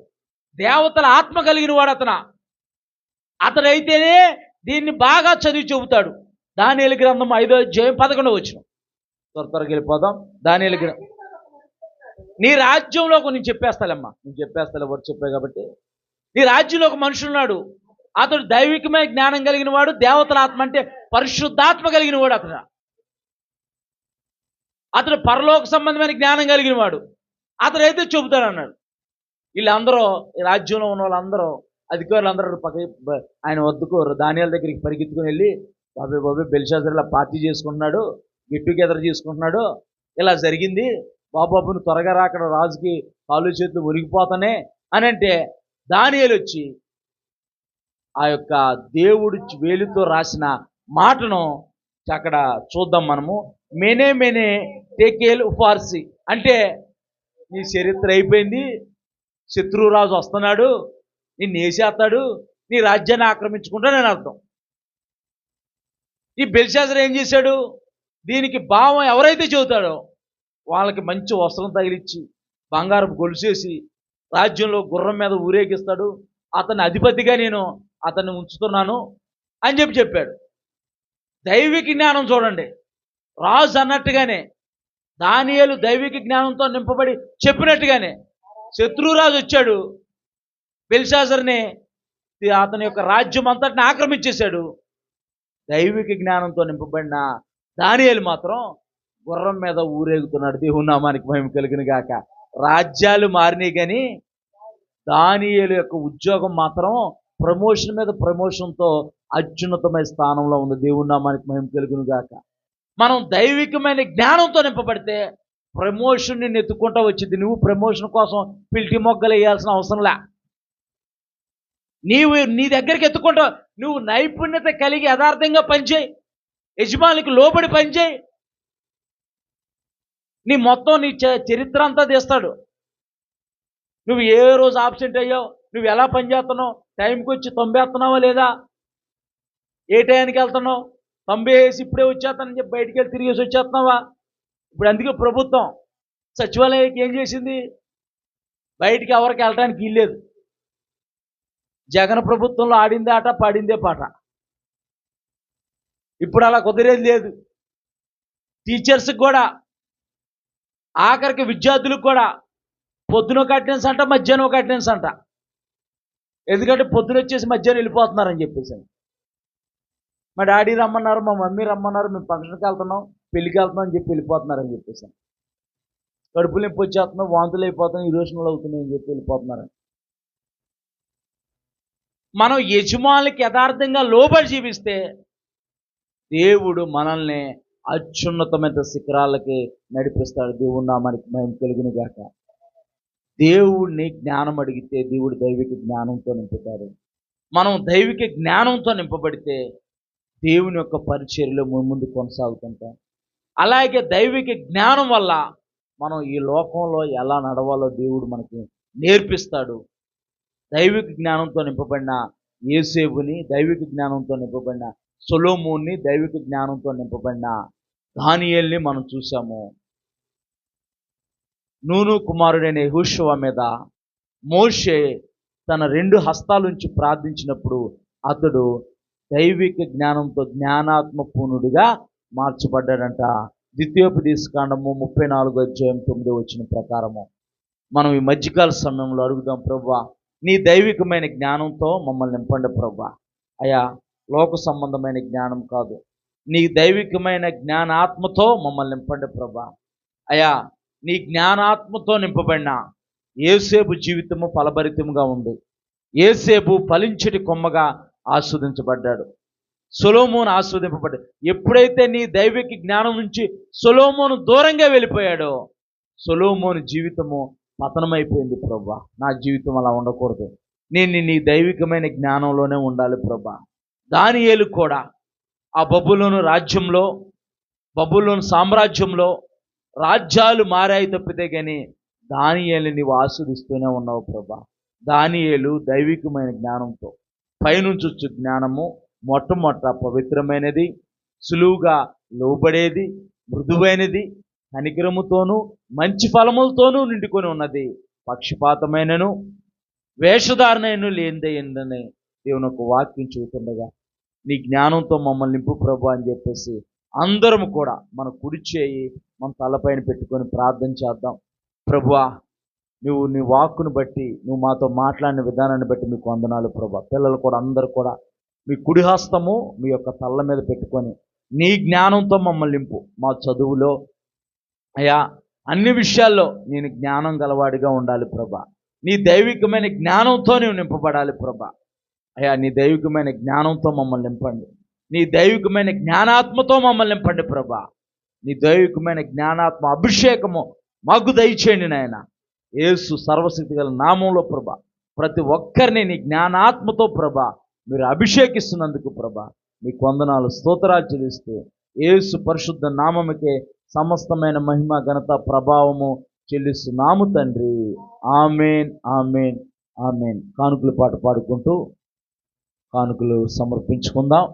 దేవతల ఆత్మ కలిగిన వాడు. అతడైతేనే దీన్ని బాగా చదివి చెబుతాడు. దానియేలు గ్రంథం 5వ అధ్యాయం 11వ వచనం. త్వరగా వెళ్ళిపోదాం. దానియేలు గ్రంథం. నీ రాజ్యంలో నేను చెప్పేస్తాలేమ్మా, నేను చెప్పేస్తాలే, ఎవరు చెప్పావు కాబట్టి. నీ రాజ్యంలో ఒక మనుషులు ఉన్నాడు, అతడు దైవికమైన జ్ఞానం కలిగిన వాడు, దేవతల ఆత్మ అంటే పరిశుద్ధాత్మ కలిగిన వాడు. అతడు పరలోక సంబంధమైన జ్ఞానం కలిగిన వాడు, అతడైతే చెబుతాడు అన్నాడు. వీళ్ళందరూ, ఈ రాజ్యంలో ఉన్న వాళ్ళందరూ, అధికారులందరూ ఆయన వద్దకు దానియేలు దగ్గరికి పరిగెత్తుకుని వెళ్ళి, బాబే బెల్షాజర్ ఇలా పార్టీ చేసుకుంటున్నాడు, గెట్ టుగెదర్ చేసుకుంటున్నాడు, ఇలా జరిగింది బాబు నువ్వు త్వరగా రా, అక్కడ రాజుకి కాళ్ళు చేతులు మురిగిపోతానే అని అంటే దానియేలు వచ్చి ఆ యొక్క దేవుడు వేలుతో రాసిన మాటను అక్కడ చూద్దాం మనము. మేనే మేనే టేకేల్ ఫార్సి అంటే నీ చరిత్ర అయిపోయింది, శత్రురాజు వస్తున్నాడు, నిన్ను వేసేస్తాడు, నీ రాజ్యాన్ని ఆక్రమించుకుంటాడని అర్థం. ఈ బెల్షాజర్ ఏం చేశాడు? దీనికి భావం ఎవరైతే చెబుతాడో వాళ్ళకి మంచి వస్త్రం తగిలిచ్చి బంగారం గొలుసేసి రాజ్యంలో గుర్రం మీద ఊరేగిస్తాడు, అతన్ని అధిపతిగా నేను అతన్ని ఉంచుతున్నాను అని చెప్పాడు. దైవిక జ్ఞానం చూడండి, రాజు అన్నట్టుగానే దానియేలు దైవిక జ్ఞానంతో నింపబడి చెప్పినట్టుగానే శత్రురాజు వచ్చాడు, బెల్షాజర్ని అతని యొక్క రాజ్యం అంతటిని ఆక్రమించేశాడు. దైవిక జ్ఞానంతో నింపబడిన దానియేలు మాత్రం గుర్రం మీద ఊరేగుతున్నాడు. దేవుని నామానికి మహిమ కలుగును గాక. రాజ్యాలు మారినాయి కానీ దానియేలు యొక్క ఉద్యోగం మాత్రం ప్రమోషన్ మీద ప్రమోషన్తో అత్యున్నతమైన స్థానంలో ఉంది. దేవుని నామానికి మహిమ కలుగును గాక. మనం దైవికమైన జ్ఞానంతో నింపబడితే ప్రమోషన్ నిన్ను ఎత్తుకుంటూ వచ్చింది. నువ్వు ప్రమోషన్ కోసం పిల్టి మొగ్గలు వేయాల్సిన అవసరంలే. నీ దగ్గరికి ఎత్తుకుంటావు. నువ్వు నైపుణ్యత కలిగి యథార్థంగా పనిచేయి, యజమానికి లోబడి పనిచేయి, నీ మొత్తం నీ చరిత్ర అంతా తీస్తాడు. నువ్వు ఏ రోజు ఆబ్సెంట్ అయ్యావు, నువ్వు ఎలా పనిచేస్తున్నావు, టైంకి వచ్చి తొంభేస్తున్నావా లేదా, ఏ టైంకి వెళ్తున్నావు, తొంభేసి ఇప్పుడే వచ్చేస్తానని చెప్పి బయటికి వెళ్ళి తిరిగేసి వచ్చేస్తున్నావా? ఇప్పుడు అందుకే ప్రభుత్వం సచివాలయానికి ఏం చేసింది, బయటికి ఎవరికి వెళ్ళడానికి వీల్లేదు. జగన్ ప్రభుత్వంలో ఆడిందే ఆట, పాడిందే పాట. ఇప్పుడు అలా కుదిరేది లేదు. టీచర్స్కి కూడా, ఆఖరికి విద్యార్థులకు కూడా పొద్దున ఒక అటెండెన్స్ అంట, మధ్యాహ్నం ఒక అటెండెన్స్ అంట. ఎందుకంటే పొద్దున వచ్చేసి మధ్యాహ్నం వెళ్ళిపోతున్నారని చెప్పేసి. మా డాడీ రమ్మన్నారు, మా మమ్మీ రమ్మన్నారు, మేము ఫంక్షన్కి వెళ్తున్నాం, పెళ్ళికి వెళ్తున్నాం అని చెప్పి వెళ్ళిపోతున్నారని చెప్పేసి. కడుపులు నొప్పి వచ్చేస్తున్నాం, వాంతులు అయిపోతున్నాం, ఈ రోజులు అవుతున్నాయి అని చెప్పి వెళ్ళిపోతున్నారు. మనం యజమానులకి యథార్థంగా లోబడి జీవిస్తే దేవుడు మనల్ని అత్యున్నతమైన శిఖరాలకి నడిపిస్తాడు. దేవుని నామానికి మహిమ కలుగును గాక. దేవుడిని జ్ఞానం అడిగితే దేవుడు దైవిక జ్ఞానంతో నింపుతాడు. మనం దైవిక జ్ఞానంతో నింపబడితే దేవుని యొక్క పరిచర్యలో ముందు కొనసాగుతుంటాం. అలాగే దైవిక జ్ఞానం వల్ల మనం ఈ లోకంలో ఎలా నడవాలో దేవుడు మనకి నేర్పిస్తాడు. దైవిక జ్ఞానంతో నింపబడిన యోసేపుని, దైవిక జ్ఞానంతో నింపబడిన సొలొమోన్ని, దైవిక జ్ఞానంతో నింపబడిన దానియేలుని మనం చూసాము. నూను కుమారుడైన యెహోషువ మీద మోషే తన 2 హస్తాలుంచి ప్రార్థించినప్పుడు అతడు దైవిక జ్ఞానంతో జ్ఞానాత్మ పూర్ణుడిగా మార్చబడ్డాడంట. ద్వితీయోపదేశకాండము 34:9 ప్రకారము. మనం ఈ మధ్యకాల సమయంలో అడుగుదాం, ప్రభువా నీ దైవికమైన జ్ఞానంతో మమ్మల్ని నింపండి ప్రభువా. అయ్యా, లోక సంబంధమైన జ్ఞానం కాదు, నీ దైవికమైన జ్ఞానాత్మతో మమ్మల్ని నింపండి ప్రభువా. అయ్యా, నీ జ్ఞానాత్మతో నింపబడిన యోసేపు జీవితము ఫలభరితముగా ఉంది. యోసేపు ఫలించటి కొమ్మగా ఆస్వాదించబడ్డాడు. సొలొమోను ఆస్వాదింపబడ్డాడు. ఎప్పుడైతే నీ దైవిక జ్ఞానం నుంచి సొలొమోను దూరంగా వెళ్ళిపోయాడో సొలొమోను జీవితము పతనమైపోయింది. ప్రభువా, నా జీవితం అలా ఉండకూడదు, నేను నీ దైవికమైన జ్ఞానంలోనే ఉండాలి ప్రభువా. దానియేలు కూడా ఆ బబులోను రాజ్యంలో, బబులోను సామ్రాజ్యంలో రాజ్యాలు మారాయి తప్పితే కానీ దానియేలు నీవు ఆస్వాదిస్తూనే ఉన్నావు ప్రభువా. దానియేలు దైవికమైన జ్ఞానంతో, పైనుంచి వచ్చే జ్ఞానము మొట్టమొదట పవిత్రమైనది, సులువుగా లోబడేది, మృదువైనది, కనికరముతోనూ మంచి ఫలములతోనూ నిండుకొని ఉన్నది, పక్షపాతమైనను వేషధారణను లేనిదైందని దేవుని ఒక వాక్యం చూస్తుండగా నీ జ్ఞానంతో మమ్మల్ని నింపు ప్రభు అని చెప్పేసి అందరం కూడా మన కుడి చేయి మన తలపైన పెట్టుకొని ప్రార్థన చేద్దాం. ప్రభువా, నువ్వు నీ వాక్కును బట్టి, నువ్వు మాతో మాట్లాడిన విధానాన్ని బట్టి మీకు వందనాలు ప్రభువా. పిల్లలు కూడా అందరూ కూడా మీ కుడి హస్తము మీ యొక్క తల్ల మీద పెట్టుకొని నీ జ్ఞానంతో మమ్మల్ని నింపు. మా చదువులో అయ్యా అన్ని విషయాల్లో నేను జ్ఞానం గలవాడిగా ఉండాలి ప్రభా. నీ దైవికమైన జ్ఞానంతో నువ్వు నింపబడాలి ప్రభా. అయ్యా, నీ దైవికమైన జ్ఞానంతో మమ్మల్ని నింపండి, నీ దైవికమైన జ్ఞానాత్మతో మమ్మల్ని నింపండి ప్రభా. నీ దైవికమైన జ్ఞానాత్మ అభిషేకము మాకు దయచేయండి నాయన. యేసు సర్వశక్తి గల నామంలో ప్రభా ప్రతి ఒక్కరిని నీ జ్ఞానాత్మతో ప్రభా మీరు అభిషేకిస్తున్నందుకు ప్రభా మీకు వందనాలు, స్తోత్రాలు చెల్లిస్తూ యేసు పరిశుద్ధ నామముకే సమస్తమైన మహిమ, ఘనత, ప్రభావము చెల్లిస్తున్నాము తండ్రి. ఆమేన్, ఆమేన్, ఆమేన్. కానుకల పాట పాడుకుంటూ కానుకలు సమర్పించుకుందాం.